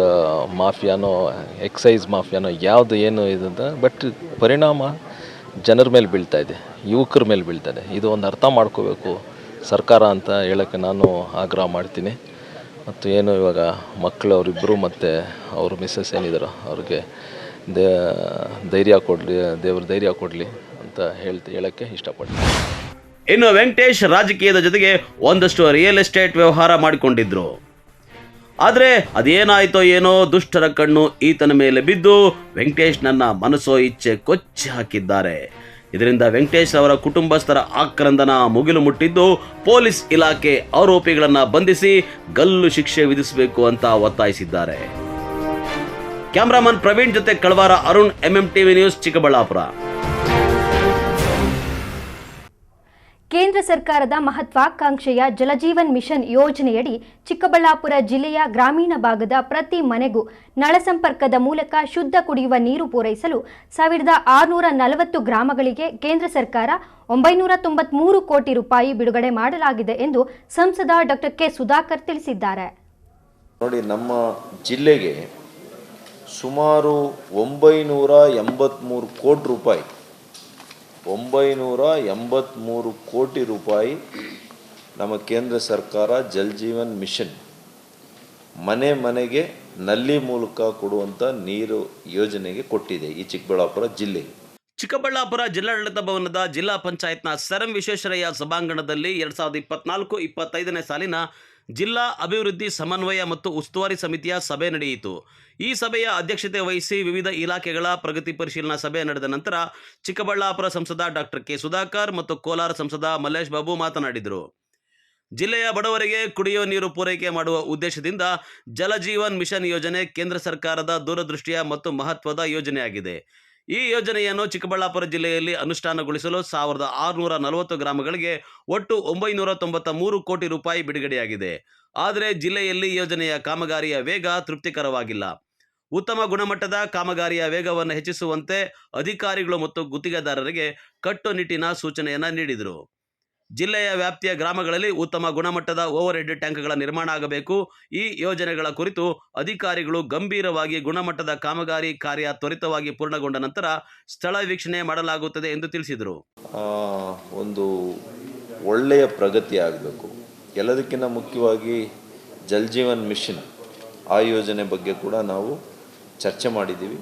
Speaker 8: ಮಾಫಿಯಾನೋ ಎಕ್ಸೈಸ್ ಮಾಫಿಯಾನೋ ಯಾವುದು ಏನು ಇದಂತ, ಬಟ್ ಪರಿಣಾಮ ಜನರ ಮೇಲೆ ಬೀಳ್ತಾ ಇದೆ, ಯುವಕರ ಮೇಲೆ ಬೀಳ್ತಾ ಇದೆ. ಇದು ಒಂದು ಅರ್ಥ ಮಾಡ್ಕೋಬೇಕು ಸರ್ಕಾರ ಅಂತ ಹೇಳೋಕ್ಕೆ ನಾನು ಆಗ್ರಹ ಮಾಡ್ತೀನಿ. ಮತ್ತು ಏನು ಇವಾಗ ಮಕ್ಕಳು ಅವರಿಬ್ಬರು ಮತ್ತು ಅವ್ರ ಮಿಸ್ಸಸ್ ಏನಿದ್ದಾರೋ ಅವ್ರಿಗೆ ಧೈರ್ಯ ಕೊಡಲಿ, ದೇವ್ರ ಧೈರ್ಯ ಕೊಡಲಿ ಅಂತ ಹೇಳೋಕ್ಕೆ ಇಷ್ಟಪಡ್ತೀನಿ.
Speaker 2: ಇನ್ನು ವೆಂಕಟೇಶ್ ರಾಜಕೀಯದ ಜೊತೆಗೆ ಒಂದಷ್ಟು ರಿಯಲ್ ಎಸ್ಟೇಟ್ ವ್ಯವಹಾರ ಮಾಡಿಕೊಂಡಿದ್ರು. ಆದರೆ ಅದೇನಾಯ್ತೋ ಏನೋ ದುಷ್ಟರ ಕಣ್ಣು ಈತನ ಮೇಲೆ ಬಿದ್ದು ವೆಂಕಟೇಶ್ ನನ್ನ ಮನಸ್ಸೋ ಇಚ್ಛೆ ಕೊಚ್ಚಿ ಹಾಕಿದ್ದಾರೆ. ಇದರಿಂದ ವೆಂಕಟೇಶ್ ಅವರ ಕುಟುಂಬಸ್ಥರ ಆಕ್ರಂದನ ಮುಗಿಲು ಮುಟ್ಟಿದ್ದು ಪೊಲೀಸ್ ಇಲಾಖೆ ಆರೋಪಿಗಳನ್ನು ಬಂಧಿಸಿ ಗಲ್ಲು ಶಿಕ್ಷೆ ವಿಧಿಸಬೇಕು ಅಂತ ಒತ್ತಾಯಿಸಿದ್ದಾರೆ. ಕ್ಯಾಮರಾಮನ್ ಪ್ರವೀಣ್ ಜೊತೆ ಕಳವಾರ ಅರುಣ್, MMTV ನ್ಯೂಸ್, ಚಿಕ್ಕಬಳ್ಳಾಪುರ.
Speaker 1: ಕೇಂದ್ರ ಸರ್ಕಾರದ ಮಹತ್ವಾಕಾಂಕ್ಷೆಯ ಜಲಜೀವನ್ ಮಿಷನ್ ಯೋಜನೆಯಡಿ ಚಿಕ್ಕಬಳ್ಳಾಪುರ ಜಿಲ್ಲೆಯ ಗ್ರಾಮೀಣ ಭಾಗದ ಪ್ರತಿ ಮನೆಗೂ ನಳ ಸಂಪರ್ಕದ ಮೂಲಕ ಶುದ್ಧ ಕುಡಿಯುವ ನೀರು ಪೂರೈಸಲು 1640 ಗ್ರಾಮಗಳಿಗೆ ಕೇಂದ್ರ ಸರ್ಕಾರ 993 ಕೋಟಿ ರೂಪಾಯಿ ಬಿಡುಗಡೆ ಮಾಡಲಾಗಿದೆ ಎಂದು ಸಂಸದ ಡಾಕ್ಟರ್ ಕೆ ಸುಧಾಕರ್ ತಿಳಿಸಿದ್ದಾರೆ.
Speaker 7: ನೋಡಿ, ನಮ್ಮ ಜಿಲ್ಲೆಗೆ ಸುಮಾರು 983 ಕೋಟಿ ರೂಪಾಯಿ 983 ಕೋಟಿ ರೂಪಾಯಿ ನಮ್ಮ ಕೇಂದ್ರ ಸರ್ಕಾರ ಜಲ್ ಜೀವನ್ ಮಿಷನ್ ಮನೆ ಮನೆಗೆ ನಲ್ಲಿ ಮೂಲಕ ಕೊಡುವಂಥ ನೀರು ಯೋಜನೆಗೆ ಕೊಟ್ಟಿದೆ ಈ ಚಿಕ್ಕಬಳ್ಳಾಪುರ ಜಿಲ್ಲೆಗೆ.
Speaker 2: ಚಿಕ್ಕಬಳ್ಳಾಪುರ ಜಿಲ್ಲಾಡಳಿತ ಭವನದ ಜಿಲ್ಲಾ ಪಂಚಾಯತ್ನ ಸರ್ ಎಂ ವಿಶ್ವೇಶ್ವರಯ್ಯ ಸಭಾಂಗಣದಲ್ಲಿ 2024-25ನೇ ಸಾಲಿನ ಜಿಲ್ಲಾ ಅಭಿವೃದ್ಧಿ ಸಮನ್ವಯ ಮತ್ತು ಉಸ್ತುವಾರಿ ಸಮಿತಿಯ ಸಭೆ ನಡೆಯಿತು. ಈ ಸಭೆಯ ಅಧ್ಯಕ್ಷತೆ ವಹಿಸಿ ವಿವಿಧ ಇಲಾಖೆಗಳ ಪ್ರಗತಿ ಪರಿಶೀಲನಾ ಸಭೆ ನಡೆದ ನಂತರ ಚಿಕ್ಕಬಳ್ಳಾಪುರ ಸಂಸದ ಡಾಕ್ಟರ್ ಕೆ ಸುಧಾಕರ್ ಮತ್ತು ಕೋಲಾರ ಸಂಸದ ಮಲ್ಲೇಶ್ ಬಾಬು ಮಾತನಾಡಿದರು. ಜಿಲ್ಲೆಯ ಬಡವರಿಗೆ ಕುಡಿಯುವ ನೀರು ಪೂರೈಕೆ ಮಾಡುವ ಉದ್ದೇಶದಿಂದ ಜಲಜೀವನ್ ಮಿಷನ್ ಯೋಜನೆ ಕೇಂದ್ರ ಸರ್ಕಾರದ ದೂರದೃಷ್ಟಿಯ ಮತ್ತು ಮಹತ್ವದ ಯೋಜನೆಯಾಗಿದೆ. ಈ ಯೋಜನೆಯನ್ನು ಚಿಕ್ಕಬಳ್ಳಾಪುರ ಜಿಲ್ಲೆಯಲ್ಲಿ ಅನುಷ್ಠಾನಗೊಳಿಸಲು 1640 ಗ್ರಾಮಗಳಿಗೆ ಒಟ್ಟು 993 ಕೋಟಿ ರೂಪಾಯಿ ಬಿಡುಗಡೆಯಾಗಿದೆ. ಆದರೆ ಜಿಲ್ಲೆಯಲ್ಲಿ ಯೋಜನೆಯ ಕಾಮಗಾರಿಯ ವೇಗ ತೃಪ್ತಿಕರವಾಗಿಲ್ಲ. ಉತ್ತಮ ಗುಣಮಟ್ಟದ ಕಾಮಗಾರಿಯ ವೇಗವನ್ನು ಹೆಚ್ಚಿಸುವಂತೆ ಅಧಿಕಾರಿಗಳು ಮತ್ತು ಗುತ್ತಿಗೆದಾರರಿಗೆ ಕಟ್ಟುನಿಟ್ಟಿನ ಸೂಚನೆಯನ್ನು ನೀಡಿದರು. ಜಿಲ್ಲೆಯ ವ್ಯಾಪ್ತಿಯ ಗ್ರಾಮಗಳಲ್ಲಿ ಉತ್ತಮ ಗುಣಮಟ್ಟದ ಓವರ್ ಹೆಡ್ ಟ್ಯಾಂಕ್ಗಳ ನಿರ್ಮಾಣ ಆಗಬೇಕು. ಈ ಯೋಜನೆಗಳ ಕುರಿತು ಅಧಿಕಾರಿಗಳು ಗಂಭೀರವಾಗಿ ಗುಣಮಟ್ಟದ ಕಾಮಗಾರಿ ಕಾರ್ಯ ತ್ವರಿತವಾಗಿ ಪೂರ್ಣಗೊಂಡ ನಂತರ ಸ್ಥಳ ವೀಕ್ಷಣೆ ಮಾಡಲಾಗುತ್ತದೆ ಎಂದು ತಿಳಿಸಿದರು.
Speaker 7: ಒಂದು ಒಳ್ಳೆಯ ಪ್ರಗತಿ ಆಗಬೇಕು. ಎಲ್ಲದಕ್ಕಿಂತ ಮುಖ್ಯವಾಗಿ ಜಲ್ ಜೀವನ್ ಮಿಷನ್ ಆ ಯೋಜನೆ ಬಗ್ಗೆ ಕೂಡ ನಾವು ಚರ್ಚೆ ಮಾಡಿದ್ದೀವಿ.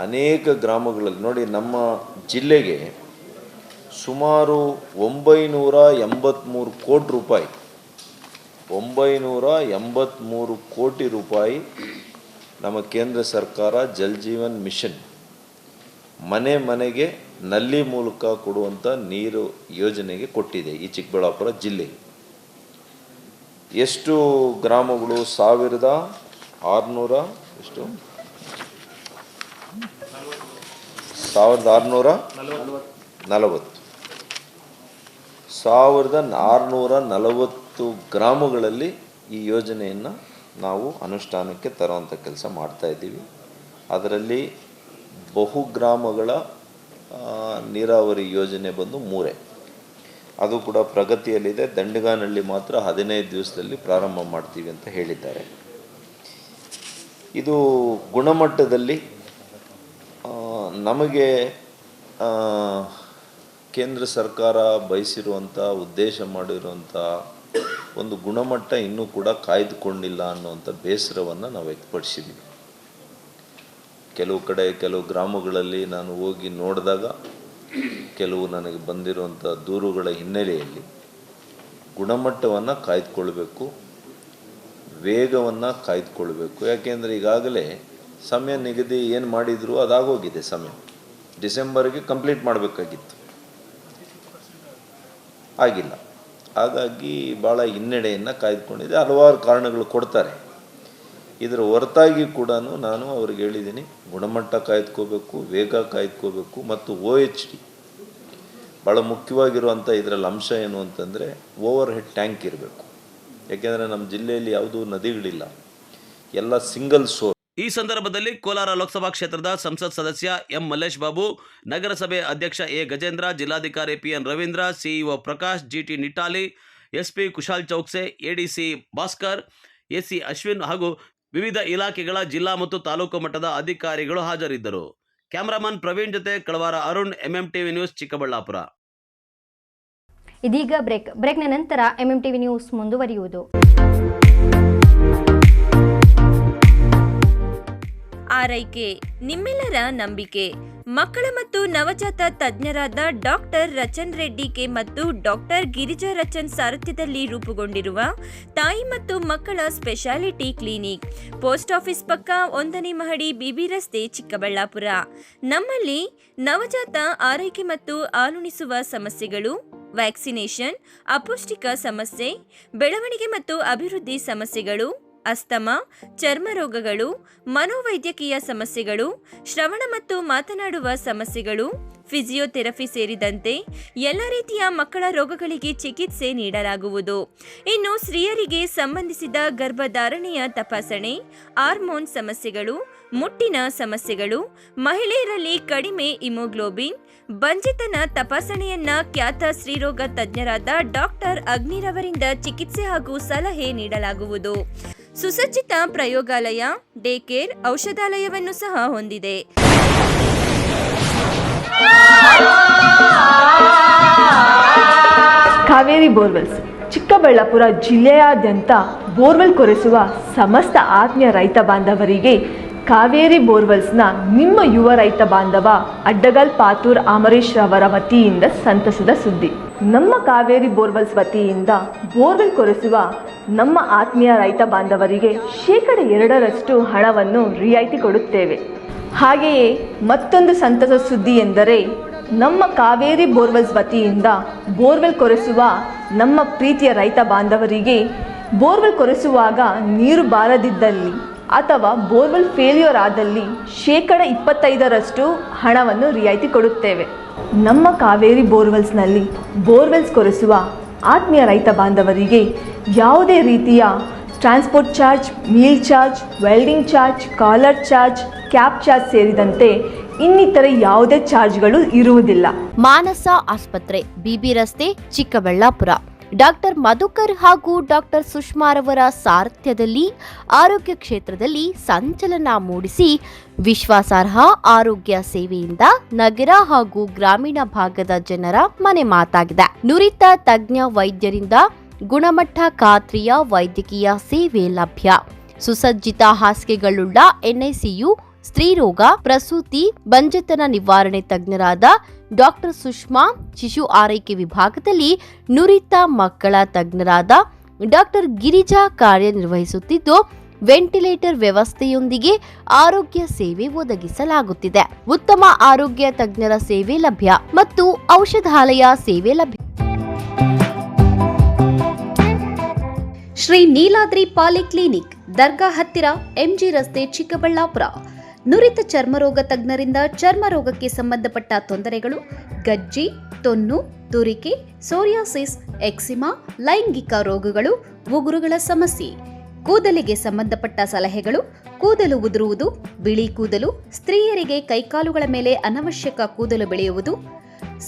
Speaker 7: ಅನೇಕ ಗ್ರಾಮಗಳಲ್ಲಿ ನೋಡಿ, ನಮ್ಮ ಜಿಲ್ಲೆಗೆ ಸುಮಾರು 983 ಕೋಟಿ ರೂಪಾಯಿ 983 ಕೋಟಿ ರೂಪಾಯಿ ನಮ್ಮ ಕೇಂದ್ರ ಸರ್ಕಾರ ಜಲ್ ಜೀವನ್ ಮಿಷನ್ ಮನೆ ಮನೆಗೆ ನಲ್ಲಿ ಮೂಲಕ ಕೊಡುವಂಥ ನೀರು ಯೋಜನೆಗೆ ಕೊಟ್ಟಿದೆ ಈ ಚಿಕ್ಕಬಳ್ಳಾಪುರ ಜಿಲ್ಲೆಗೆ. ಎಷ್ಟು ಗ್ರಾಮಗಳು? 1640 1640 ಗ್ರಾಮಗಳಲ್ಲಿ ಈ ಯೋಜನೆಯನ್ನು ನಾವು ಅನುಷ್ಠಾನಕ್ಕೆ ತರುವಂಥ ಕೆಲಸ ಮಾಡ್ತಾಯಿದ್ದೀವಿ. ಅದರಲ್ಲಿ ಬಹುಗ್ರಾಮಗಳ ನೀರಾವರಿ ಯೋಜನೆ ಬಂದು 3, ಅದು ಕೂಡ ಪ್ರಗತಿಯಲ್ಲಿದೆ. ದಂಡಗಾನಹಳ್ಳಿ ಮಾತ್ರ 15 ದಿವಸದಲ್ಲಿ ಪ್ರಾರಂಭ ಮಾಡ್ತೀವಿ ಅಂತ ಹೇಳಿದ್ದಾರೆ. ಇದು ಗುಣಮಟ್ಟದಲ್ಲಿ ನಮಗೆ ಕೇಂದ್ರ ಸರ್ಕಾರ ಬಯಸಿರುವಂಥ ಉದ್ದೇಶ ಮಾಡಿರುವಂಥ ಒಂದು ಗುಣಮಟ್ಟ ಇನ್ನೂ ಕೂಡ ಕಾಯ್ದುಕೊಂಡಿಲ್ಲ ಅನ್ನುವಂಥ ಬೇಸರವನ್ನು ನಾವು ವ್ಯಕ್ತಪಡಿಸಿದ್ದೀವಿ. ಕೆಲವು ಕಡೆ ಕೆಲವು ಗ್ರಾಮಗಳಲ್ಲಿ ನಾನು ಹೋಗಿ ನೋಡಿದಾಗ ಕೆಲವು ನನಗೆ ಬಂದಿರುವಂಥ ದೂರುಗಳ ಹಿನ್ನೆಲೆಯಲ್ಲಿ ಗುಣಮಟ್ಟವನ್ನು ಕಾಯ್ದುಕೊಳ್ಬೇಕು, ವೇಗವನ್ನು ಕಾಯ್ದುಕೊಳ್ಬೇಕು. ಯಾಕೆಂದರೆ ಈಗಾಗಲೇ ಸಮಯ ನಿಗದಿ ಏನು ಮಾಡಿದ್ರು ಅದಾಗೋಗಿದೆ. ಸಮಯ ಡಿಸೆಂಬರ್ಗೆ ಕಂಪ್ಲೀಟ್ ಮಾಡಬೇಕಾಗಿತ್ತು, ಆಗಿಲ್ಲ. ಹಾಗಾಗಿ ಭಾಳ ಹಿನ್ನಡೆಯನ್ನು ಕಾಯ್ದುಕೊಂಡಿದೆ. ಹಲವಾರು ಕಾರಣಗಳು ಕೊಡ್ತಾರೆ. ಇದರ ಹೊರತಾಗಿ ಕೂಡ ನಾನು ಅವ್ರಿಗೆ ಹೇಳಿದ್ದೀನಿ, ಗುಣಮಟ್ಟ ಕಾಯ್ದುಕೋಬೇಕು, ವೇಗ ಕಾಯ್ದುಕೋಬೇಕು, ಮತ್ತು OHD ಭಾಳ ಮುಖ್ಯವಾಗಿರುವಂಥ ಇದರಲ್ಲಿ ಅಂಶ ಏನು ಅಂತಂದರೆ ಓವರ್ ಹೆಡ್ ಟ್ಯಾಂಕ್ ಇರಬೇಕು. ಯಾಕೆಂದರೆ ನಮ್ಮ ಜಿಲ್ಲೆಯಲ್ಲಿ ಯಾವುದೂ ನದಿಗಳಿಲ್ಲ, ಎಲ್ಲ ಸಿಂಗಲ್ ಸೋರ್ಸ್.
Speaker 2: ಈ ಸಂದರ್ಭದಲ್ಲಿ ಕೋಲಾರ ಲೋಕಸಭಾ ಕ್ಷೇತ್ರದ ಸಂಸತ್ ಸದಸ್ಯ ಎಂ ಮಲ್ಲೇಶ್ ಬಾಬು, ನಗರಸಭೆ ಅಧ್ಯಕ್ಷ ಎ ಗಜೇಂದ್ರ, ಜಿಲ್ಲಾಧಿಕಾರಿ PN Ravindra, CEO Prakash, GT ನಿಟಾಲಿ, SP Kushal Chouksey, ADC Bhaskar, AC Ashwin ಹಾಗೂ ವಿವಿಧ ಇಲಾಖೆಗಳ ಜಿಲ್ಲಾ ಮತ್ತು ತಾಲೂಕು ಮಟ್ಟದ ಅಧಿಕಾರಿಗಳು ಹಾಜರಿದ್ದರು. ಕ್ಯಾಮರಾಮನ್ ಪ್ರವೀಣ್ ಜೊತೆ ಕಳವಾರ ಅರುಣ್, MMTV ನ್ಯೂಸ್, ಚಿಕ್ಕಬಳ್ಳಾಪುರ.
Speaker 1: ಇದೀಗ ಬ್ರೇಕ್ನ ನಂತರ MMTV ನ್ಯೂಸ್ ಮುಂದುವರಿಯುವುದು.
Speaker 9: ಆರೈಕೆ ನಿಮ್ಮೆಲ್ಲರ ನಂಬಿಕೆ. ಮಕ್ಕಳ ಮತ್ತು ನವಜಾತ ತಜ್ಞರಾದ ಡಾಕ್ಟರ್ ರಚನ್ ರೆಡ್ಡಿ ಕೆ ಮತ್ತು ಡಾಕ್ಟರ್ ಗಿರಿಜಾ ರಚನ್ ಸಾರಥ್ಯದಲ್ಲಿ ರೂಪುಗೊಂಡಿರುವ ತಾಯಿ ಮತ್ತು ಮಕ್ಕಳ ಸ್ಪೆಷಾಲಿಟಿ ಕ್ಲಿನಿಕ್, ಪೋಸ್ಟ್ ಆಫೀಸ್ ಪಕ್ಕ 1ನೇ ಮಹಡಿ, BB ರಸ್ತೆ, ಚಿಕ್ಕಬಳ್ಳಾಪುರ. ನಮ್ಮಲ್ಲಿ ನವಜಾತ ಆರೈಕೆ ಮತ್ತು ಹಾಲುಣಿಸುವ ಸಮಸ್ಯೆಗಳು, ವ್ಯಾಕ್ಸಿನೇಷನ್, ಅಪೌಷ್ಟಿಕ ಸಮಸ್ಯೆ, ಬೆಳವಣಿಗೆ ಮತ್ತು ಅಭಿವೃದ್ಧಿ ಸಮಸ್ಯೆಗಳು, ಅಸ್ತಮಾ, ಚರ್ಮ ರೋಗಗಳು, ಮನೋವೈದ್ಯಕೀಯ ಸಮಸ್ಯೆಗಳು, ಶ್ರವಣ ಮತ್ತು ಮಾತನಾಡುವ ಸಮಸ್ಯೆಗಳು, ಫಿಸಿಯೋಥೆರಪಿ ಸೇರಿದಂತೆ ಎಲ್ಲ ರೀತಿಯ ಮಕ್ಕಳ ರೋಗಗಳಿಗೆ ಚಿಕಿತ್ಸೆ ನೀಡಲಾಗುವುದು. ಇನ್ನು ಸ್ತ್ರೀಯರಿಗೆ ಸಂಬಂಧಿಸಿದ ಗರ್ಭಧಾರಣೆಯ ತಪಾಸಣೆ, ಹಾರ್ಮೋನ್ ಸಮಸ್ಯೆಗಳು, ಮುಟ್ಟಿನ ಸಮಸ್ಯೆಗಳು, ಮಹಿಳೆಯರಲ್ಲಿ ಕಡಿಮೆ ಹಿಮೋಗ್ಲೋಬಿನ್, ಬಂಜಿತನ ತಪಾಸಣೆಯನ್ನ ಖ್ಯಾತ ಸ್ತ್ರೀರೋಗ ತಜ್ಞರಾದ ಡಾಕ್ಟರ್ ಅಗ್ನಿರವರಿಂದ ಚಿಕಿತ್ಸೆ ಹಾಗೂ ಸಲಹೆ ನೀಡಲಾಗುವುದು. ಸುಸಜ್ಜಿತ ಪ್ರಯೋಗಾಲಯ, ಡೇ ಕೇರ್, ಔಷಧಾಲಯವನ್ನು ಸಹ ಹೊಂದಿದೆ.
Speaker 10: ಕಾವೇರಿ ಬೋರ್ವೆಲ್ಸ್ ಚಿಕ್ಕಬಳ್ಳಾಪುರ ಜಿಲ್ಲೆಯಾದ್ಯಂತ ಬೋರ್ವೆಲ್ ಕೊರೆಸುವ ಸಮಸ್ತ ಆತ್ಮೀಯ ರೈತ ಬಾಂಧವರಿಗೆ ಕಾವೇರಿ ಬೋರ್ವೆಲ್ಸ್ನ ನಿಮ್ಮ ಯುವ ರೈತ ಬಾಂಧವ ಅಡ್ಡಗಲ್ ಪಾತೂರ್ ಅಮರೀಶ್ ರವರ ವತಿಯಿಂದ ಸಂತಸದ ಸುದ್ದಿ. ನಮ್ಮ ಕಾವೇರಿ ಬೋರ್ವೆಲ್ಸ್ ವತಿಯಿಂದ ಬೋರ್ವೆಲ್ ಕೊರೆಸುವ ನಮ್ಮ ಆತ್ಮೀಯ ರೈತ ಬಾಂಧವರಿಗೆ 2% ಹಣವನ್ನು ರಿಯಾಯಿತಿ ಕೊಡುತ್ತೇವೆ. ಹಾಗೆಯೇ ಮತ್ತೊಂದು ಸಂತಸ ಸುದ್ದಿ ಎಂದರೆ ನಮ್ಮ ಕಾವೇರಿ ಬೋರ್ವೆಲ್ಸ್ ವತಿಯಿಂದ ಬೋರ್ವೆಲ್ ಕೊರೆಸುವ ನಮ್ಮ ಪ್ರೀತಿಯ ರೈತ ಬಾಂಧವರಿಗೆ ಬೋರ್ವೆಲ್ ಕೊರೆಸುವಾಗ ನೀರು ಬಾರದಿದ್ದಲ್ಲಿ ಅಥವಾ ಬೋರ್ವೆಲ್ ಫೇಲ್ಯೂರ್ ಆದಲ್ಲಿ 25% ಹಣವನ್ನು ರಿಯಾಯಿತಿ ಕೊಡುತ್ತೇವೆ. ನಮ್ಮ ಕಾವೇರಿ ಬೋರ್ವೆಲ್ಸ್ನಲ್ಲಿ ಬೋರ್ವೆಲ್ಸ್ ಕೊರೆಸುವ ಆತ್ಮೀಯ ರೈತ ಬಾಂಧವರಿಗೆ ಯಾವುದೇ ರೀತಿಯ transport charge, meal charge, welding charge, collar charge, cab charge ಸೇರಿದಂತೆ ಇನ್ನಿತರೆ ಯಾವುದೇ ಚಾರ್ಜ್ಗಳು ಇರುವುದಿಲ್ಲ.
Speaker 11: ಮಾನಸ ಆಸ್ಪತ್ರೆ, BB ರಸ್ತೆ, ಚಿಕ್ಕಬಳ್ಳಾಪುರ. ಡಾಕ್ಟರ್ ಮಧುಕರ್ ಹಾಗೂ ಡಾಕ್ಟರ್ ಸುಷ್ಮಾರವರ ಸಾರಥ್ಯದಲ್ಲಿ ಆರೋಗ್ಯ ಕ್ಷೇತ್ರದಲ್ಲಿ ಸಂಚಲನ ಮೂಡಿಸಿ ವಿಶ್ವಾಸಾರ್ಹ ಆರೋಗ್ಯ ಸೇವೆಯಿಂದ ನಗರ ಹಾಗೂ ಗ್ರಾಮೀಣ ಭಾಗದ ಜನರ ಮನೆ ಮಾತಾಗಿದೆ. ನುರಿತ ತಜ್ಞ ವೈದ್ಯರಿಂದ ಗುಣಮಟ್ಟ ಖಾತ್ರಿಯ ವೈದ್ಯಕೀಯ ಸೇವೆ ಲಭ್ಯ. ಸುಸಜ್ಜಿತ ಹಾಸಿಗೆಗಳುಳ್ಳ NICU, ಸ್ತ್ರೀರೋಗ, ಪ್ರಸೂತಿ, ಬಂಜೆತನ ನಿವಾರಣೆ ತಜ್ಞರಾದ ಡಾಕ್ಟರ್ ಸುಷ್ಮಾ, ಶಿಶು ಆರೈಕೆ ವಿಭಾಗದಲ್ಲಿ ನುರಿತ ಮಕ್ಕಳ ತಜ್ಞರಾದ ಡಾಕ್ಟರ್ ಗಿರಿಜಾ ಕಾರ್ಯನಿರ್ವಹಿಸುತ್ತಿದ್ದು, ವೆಂಟಿಲೇಟರ್ ವ್ಯವಸ್ಥೆಯೊಂದಿಗೆ ಆರೋಗ್ಯ ಸೇವೆ ಒದಗಿಸಲಾಗುತ್ತಿದೆ. ಉತ್ತಮ ಆರೋಗ್ಯ ತಜ್ಞರ ಸೇವೆ ಲಭ್ಯ ಮತ್ತು ಔಷಧಾಲಯ ಸೇವೆ ಲಭ್ಯ.
Speaker 12: ಶ್ರೀ ನೀಲಾದ್ರಿ ಪಾಲಿಕ್ಲಿನಿಕ್, ದರ್ಗಾ ಹತ್ತಿರ, MG ರಸ್ತೆ, ಚಿಕ್ಕಬಳ್ಳಾಪುರ. ನುರಿತ ಚರ್ಮರೋಗ ತಜ್ಞರಿಂದ ಚರ್ಮರೋಗಕ್ಕೆ ಸಂಬಂಧಪಟ್ಟ ತೊಂದರೆಗಳು, ಗಜ್ಜಿ, ತೊನ್ನು, ತುರಿಕೆ, ಸೋರಿಯಾಸಿಸ್, ಎಕ್ಸಿಮಾ, ಲೈಂಗಿಕ ರೋಗಗಳು, ಉಗುರುಗಳ ಸಮಸ್ಯೆ, ಕೂದಲಿಗೆ ಸಂಬಂಧಪಟ್ಟ ಸಲಹೆಗಳು, ಕೂದಲು ಉದುರುವುದು, ಬಿಳಿ ಕೂದಲು, ಸ್ತ್ರೀಯರಿಗೆ ಕೈಕಾಲುಗಳ ಮೇಲೆ ಅನವಶ್ಯಕ ಕೂದಲು ಬೆಳೆಯುವುದು,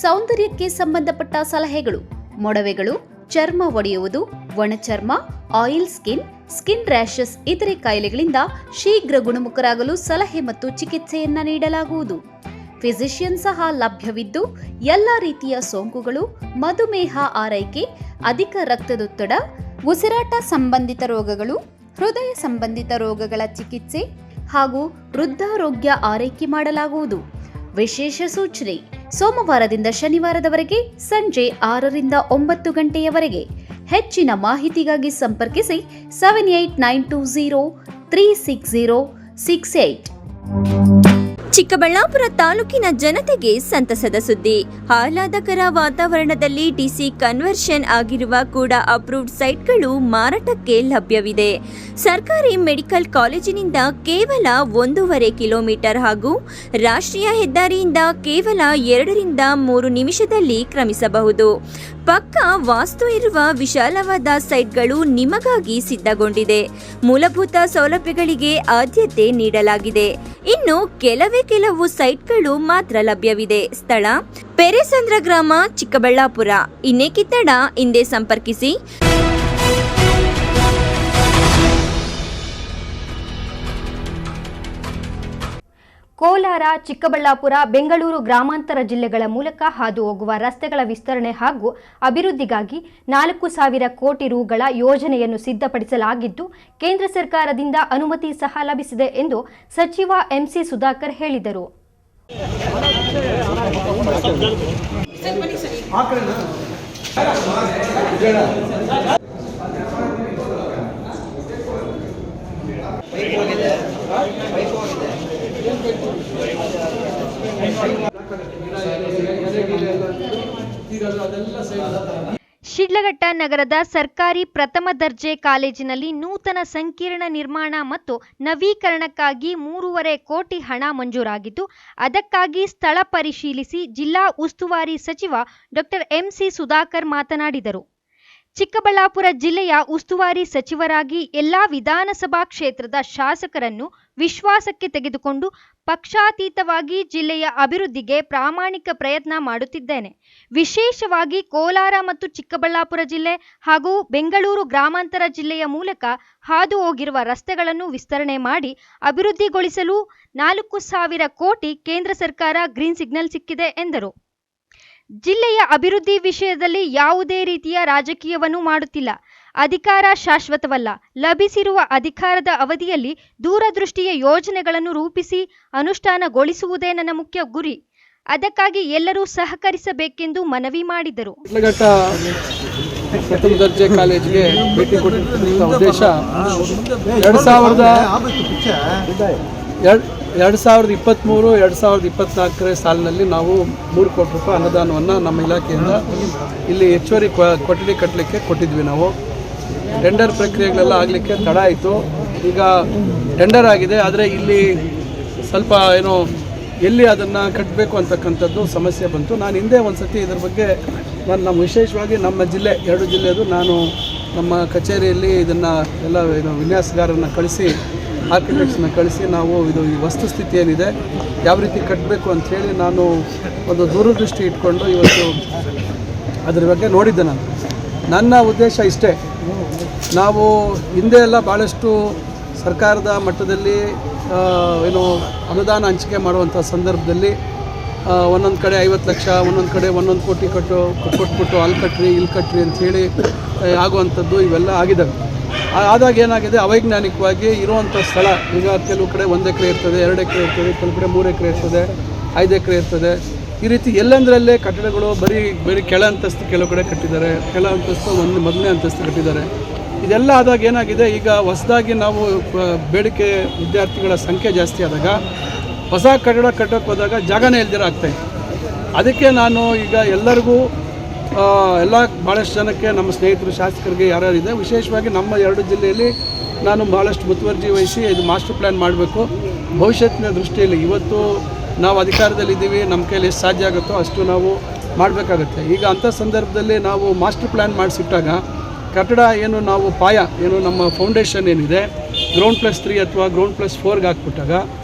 Speaker 12: ಸೌಂದರ್ಯಕ್ಕೆ ಸಂಬಂಧಪಟ್ಟ ಸಲಹೆಗಳು, ಮೊಡವೆಗಳು, ಚರ್ಮ ಒಡೆಯುವುದು, ಒಣಚರ್ಮ, ಆಯಿಲ್ ಸ್ಕಿನ್, ಸ್ಕಿನ್ ರ್ಯಾಷಸ್ ಇತರೆ ಕಾಯಿಲೆಗಳಿಂದ ಶೀಘ್ರ ಗುಣಮುಖರಾಗಲು ಸಲಹೆ ಮತ್ತು ಚಿಕಿತ್ಸೆಯನ್ನ ನೀಡಲಾಗುವುದು. ಫಿಸಿಷಿಯನ್ ಸಹ ಲಭ್ಯವಿದ್ದು ಎಲ್ಲ ರೀತಿಯ ಸೋಂಕುಗಳು, ಮಧುಮೇಹ ಆರೈಕೆ, ಅಧಿಕ ರಕ್ತದೊತ್ತಡ, ಉಸಿರಾಟ ಸಂಬಂಧಿತ ರೋಗಗಳು, ಹೃದಯ ಸಂಬಂಧಿತ ರೋಗಗಳ ಚಿಕಿತ್ಸೆ ಹಾಗೂ ವೃದ್ಧಾರೋಗ್ಯ ಆರೈಕೆ ಮಾಡಲಾಗುವುದು. ವಿಶೇಷ ಸೂಚನೆ: ಸೋಮವಾರದಿಂದ ಶನಿವಾರದವರೆಗೆ ಸಂಜೆ 6ರಿಂದ 9 ಗಂಟೆಯವರೆಗೆ. ಹೆಚ್ಚಿನ ಮಾಹಿತಿಗಾಗಿ ಸಂಪರ್ಕಿಸಿ 7892036068.
Speaker 9: ಚಿಕ್ಕಬಳ್ಳಾಪುರ ತಾಲೂಕಿನ ಜನತೆಗೆ ಸಂತಸದ ಸುದ್ದಿ. ಆಹ್ಲಾದಕರ ವಾತಾವರಣದಲ್ಲಿ ಡಿಸಿ ಕನ್ವರ್ಷನ್ ಆಗಿರುವ ಕೂಡ ಅಪ್ರೂವ್ಡ್ ಸೈಟ್ಗಳು ಮಾರಾಟಕ್ಕೆ ಲಭ್ಯವಿದೆ. ಸರ್ಕಾರಿ ಮೆಡಿಕಲ್ ಕಾಲೇಜಿನಿಂದ ಕೇವಲ 1.5 ಕಿಲೋಮೀಟರ್ ಹಾಗೂ ರಾಷ್ಟ್ರೀಯ ಹೆದ್ದಾರಿಯಿಂದ ಕೇವಲ 2-3 ನಿಮಿಷದಲ್ಲಿ ಕ್ರಮಿಸಬಹುದು. ಪಕ್ಕ ವಾಸ್ತು ಇರುವ ವಿಶಾಲವಾದ ಸೈಟ್ಗಳು ನಿಮಗಾಗಿ ಸಿದ್ಧಗೊಂಡಿದೆ. ಮೂಲಭೂತ ಸೌಲಭ್ಯಗಳಿಗೆ ಆದ್ಯತೆ ನೀಡಲಾಗಿದೆ. ಇನ್ನು ಕೆಲವು ಸೈಟ್ಗಳು ಮಾತ್ರ ಲಭ್ಯವಿದೆ. ಸ್ಥಳ ಪೆರೇಸಂದ್ರ ಗ್ರಾಮ, ಚಿಕ್ಕಬಳ್ಳಾಪುರ. ಇನ್ನೇಕಿತ್ತಡ ಹಿಂದೆ ಸಂಪರ್ಕಿಸಿ.
Speaker 1: ಕೋಲಾರ, ಚಿಕ್ಕಬಳ್ಳಾಪುರ, ಬೆಂಗಳೂರು ಗ್ರಾಮಾಂತರ ಜಿಲ್ಲೆಗಳ ಮೂಲಕ ಹಾದು ಹೋಗುವ ರಸ್ತೆಗಳ ವಿಸ್ತರಣೆ ಹಾಗೂ ಅಭಿವೃದ್ಧಿಗಾಗಿ 4,000 ಕೋಟಿ ರುಗಳ ಯೋಜನೆಯನ್ನು ಸಿದ್ಧಪಡಿಸಲಾಗಿದ್ದು, ಕೇಂದ್ರ ಸರ್ಕಾರದಿಂದ ಅನುಮತಿ ಸಹ ಲಭಿಸಿದೆ ಎಂದು ಸಚಿವ ಎಂಸಿ ಸುಧಾಕರ್ ಹೇಳಿದರು. ಶಿಡ್ಲಘಟ್ಟ ನಗರದ ಸರ್ಕಾರಿ ಪ್ರಥಮ ದರ್ಜೆ ಕಾಲೇಜಿನಲ್ಲಿ ನೂತನ ಸಂಕೀರ್ಣ ನಿರ್ಮಾಣ ಮತ್ತು ನವೀಕರಣಕ್ಕಾಗಿ 3.5 ಕೋಟಿ ಹಣ ಮಂಜೂರಾಗಿದ್ದು, ಅದಕ್ಕಾಗಿ ಸ್ಥಳ ಪರಿಶೀಲಿಸಿ ಜಿಲ್ಲಾ ಉಸ್ತುವಾರಿ ಸಚಿವ ಡಾಕ್ಟರ್ ಎಂಸಿ ಸುಧಾಕರ್ ಮಾತನಾಡಿದರು. ಚಿಕ್ಕಬಳ್ಳಾಪುರ ಜಿಲ್ಲೆಯ ಉಸ್ತುವಾರಿ ಸಚಿವರಾಗಿ ಎಲ್ಲಾ ವಿಧಾನಸಭಾ ಕ್ಷೇತ್ರದ ಶಾಸಕರನ್ನು ವಿಶ್ವಾಸಕ್ಕೆ ತೆಗೆದುಕೊಂಡು ಪಕ್ಷಾತೀತವಾಗಿ ಜಿಲ್ಲೆಯ ಅಭಿವೃದ್ಧಿಗೆ ಪ್ರಾಮಾಣಿಕ ಪ್ರಯತ್ನ ಮಾಡುತ್ತಿದ್ದೇನೆ. ವಿಶೇಷವಾಗಿ ಕೋಲಾರ ಮತ್ತು ಚಿಕ್ಕಬಳ್ಳಾಪುರ ಜಿಲ್ಲೆ ಹಾಗೂ ಬೆಂಗಳೂರು ಗ್ರಾಮಾಂತರ ಜಿಲ್ಲೆಯ ಮೂಲಕ ಹಾದು ಹೋಗಿರುವ ರಸ್ತೆಗಳನ್ನು ವಿಸ್ತರಣೆ ಮಾಡಿ ಅಭಿವೃದ್ಧಿಗೊಳಿಸಲು 4,000 ಕೋಟಿ ಕೇಂದ್ರ ಸರ್ಕಾರ ಗ್ರೀನ್ ಸಿಗ್ನಲ್ ಸಿಕ್ಕಿದೆ ಎಂದರು. ಜಿಲ್ಲೆಯ ಅಭಿವೃದ್ಧಿ ವಿಷಯದಲ್ಲಿ ಯಾವುದೇ ರೀತಿಯ ರಾಜಕೀಯವನ್ನು ಮಾಡುತ್ತಿಲ್ಲ. ಅಧಿಕಾರ ಶಾಶ್ವತವಲ್ಲ. ಲಭಿಸಿರುವ ಅಧಿಕಾರದ ಅವಧಿಯಲ್ಲಿ ದೂರದೃಷ್ಟಿಯ ಯೋಜನೆಗಳನ್ನು ರೂಪಿಸಿ ಅನುಷ್ಠಾನಗೊಳಿಸುವುದೇ ನನ್ನ ಮುಖ್ಯ ಗುರಿ. ಅದಕ್ಕಾಗಿ ಎಲ್ಲರೂ ಸಹಕರಿಸಬೇಕೆಂದು ಮನವಿ ಮಾಡಿದರು.
Speaker 13: ಶಿಡ್ಲಘಟ್ಟ ಪ್ರಥಮ ದರ್ಜೆ ಕಾಲೇಜಿಗೆ ಭೇಟಿ ಕೊಟ್ಟಿದ್ದ ಉದ್ದೇಶ 2023-2024 ಸಾಲಿನಲ್ಲಿ ನಾವು 3 ಕೋಟಿ ರೂಪಾಯಿ ಅನುದಾನವನ್ನು ನಮ್ಮ ಇಲಾಖೆಯಿಂದ ಇಲ್ಲಿ ಹೆಚ್ಚುವರಿ ಕೊಠಡಿ ಕಟ್ಟಲಿಕ್ಕೆ ಕೊಟ್ಟಿದ್ವಿ. ನಾವು ಟೆಂಡರ್ ಪ್ರಕ್ರಿಯೆಗಳೆಲ್ಲ ಆಗಲಿಕ್ಕೆ ತಡ ಆಯಿತು. ಈಗ ಟೆಂಡರ್ ಆಗಿದೆ, ಆದರೆ ಇಲ್ಲಿ ಸ್ವಲ್ಪ ಎಲ್ಲಿ ಅದನ್ನು ಕಟ್ಟಬೇಕು ಅಂತಕ್ಕಂಥದ್ದು ಸಮಸ್ಯೆ ಬಂತು. ನಾನು ಹಿಂದೆ ಒಂದು ಸತಿ ಇದರ ಬಗ್ಗೆ ನಮ್ಮ ವಿಶೇಷವಾಗಿ ನಮ್ಮ ಜಿಲ್ಲೆ 2 ಜಿಲ್ಲೆದು ನಾನು ನಮ್ಮ ಕಚೇರಿಯಲ್ಲಿ ಇದನ್ನು ಎಲ್ಲ ವಿನ್ಯಾಸಗಾರರನ್ನ ಕಳಿಸಿ, ಆರ್ಕಿಟೆಕ್ಟ್ಸ್ನ ಕಳಿಸಿ ನಾವು ಈ ವಸ್ತುಸ್ಥಿತಿ ಏನಿದೆ ಯಾವ ರೀತಿ ಕಟ್ಟಬೇಕು ಅಂಥೇಳಿ ನಾನು ಒಂದು ದೂರದೃಷ್ಟಿ ಇಟ್ಕೊಂಡು ಇವತ್ತು ಅದರ ಬಗ್ಗೆ ನೋಡಿದ್ದೆ. ನನ್ನ ಉದ್ದೇಶ ಇಷ್ಟೇ, ನಾವು ಹಿಂದೆ ಎಲ್ಲ ಭಾಳಷ್ಟು ಸರ್ಕಾರದ ಮಟ್ಟದಲ್ಲಿ ಅನುದಾನ ಹಂಚಿಕೆ ಮಾಡುವಂಥ ಸಂದರ್ಭದಲ್ಲಿ ಒಂದೊಂದು ಕಡೆ 50 ಲಕ್ಷ, ಒಂದೊಂದು ಕಡೆ 1 ಕೋಟಿ ಕೊಟ್ಬಿಟ್ಟು ಅಲ್ಲಿ ಕಟ್ಟ್ರಿ ಇಲ್ಲಿ ಕಟ್ಟ್ರಿ ಅಂಥೇಳಿ ಆಗುವಂಥದ್ದು ಇವೆಲ್ಲ ಆಗಿದ್ದಾವೆ. ಆದಾಗ ಏನಾಗಿದೆ, ಅವೈಜ್ಞಾನಿಕವಾಗಿ ಇರುವಂಥ ಸ್ಥಳ ಈಗ ಕೆಲವು ಕಡೆ 1 ಎಕರೆ ಇರ್ತದೆ, 2 ಎಕರೆ ಇರ್ತದೆ, ಕೆಲವು ಕಡೆ 3 ಎಕರೆ ಇರ್ತದೆ, 5 ಎಕರೆ ಇರ್ತದೆ. ಈ ರೀತಿ ಎಲ್ಲಂದರಲ್ಲೇ ಕಟ್ಟಡಗಳು ಬರೀ ಕೆಳ ಅಂತಸ್ತು ಕೆಲವು ಕಡೆ ಕಟ್ಟಿದ್ದಾರೆ, ಕೆಳ ಅಂತಸ್ತು ಮೊದಲನೇ ಅಂತಸ್ತು ಕಟ್ಟಿದ್ದಾರೆ. ಇದೆಲ್ಲ ಆದಾಗ ಏನಾಗಿದೆ, ಈಗ ಹೊಸದಾಗಿ ನಾವು ಬೇಡಿಕೆ ವಿದ್ಯಾರ್ಥಿಗಳ ಸಂಖ್ಯೆ ಜಾಸ್ತಿ ಆದಾಗ ಹೊಸ ಕಟ್ಟಡ ಕಟ್ಟೋಕ್ಕೆ ಹೋದಾಗ ಜಾಗನೇ ಇಲ್ದಿರ ಆಗ್ತಾಯಿತ್ತು. ಅದಕ್ಕೆ ನಾನು ಈಗ ಎಲ್ಲರಿಗೂ ಭಾಳಷ್ಟು ಜನಕ್ಕೆ ನಮ್ಮ ಸ್ನೇಹಿತರು ಶಾಸಕರಿಗೆ ಯಾರ್ಯಾರಿದೆ, ವಿಶೇಷವಾಗಿ ನಮ್ಮ 2 ಜಿಲ್ಲೆಯಲ್ಲಿ ನಾನು ಭಾಳಷ್ಟು ಮುತುವರ್ಜಿ ವಹಿಸಿ ಇದು ಮಾಸ್ಟರ್ ಪ್ಲ್ಯಾನ್ ಮಾಡಬೇಕು. ಭವಿಷ್ಯತ್ತಿನ ದೃಷ್ಟಿಯಲ್ಲಿ ಇವತ್ತು ನಾವು ಅಧಿಕಾರದಲ್ಲಿದ್ದೀವಿ, ನಮ್ಮ ಕೈಯಲ್ಲಿ ಎಷ್ಟು ಸಾಧ್ಯ ಆಗುತ್ತೋ ಅಷ್ಟು ನಾವು ಮಾಡಬೇಕಾಗತ್ತೆ. ಈಗ ಅಂಥ ಸಂದರ್ಭದಲ್ಲಿ ನಾವು ಮಾಸ್ಟರ್ ಪ್ಲ್ಯಾನ್ ಮಾಡಿಸಿಟ್ಟಾಗ ಕಟ್ಟಡ ನಾವು ನಮ್ಮ ಫೌಂಡೇಶನ್ ಏನಿದೆ ಗ್ರೌಂಡ್+3 ಅಥವಾ ಗ್ರೌಂಡ್+4ಗೆ ಹಾಕ್ಬಿಟ್ಟಾಗ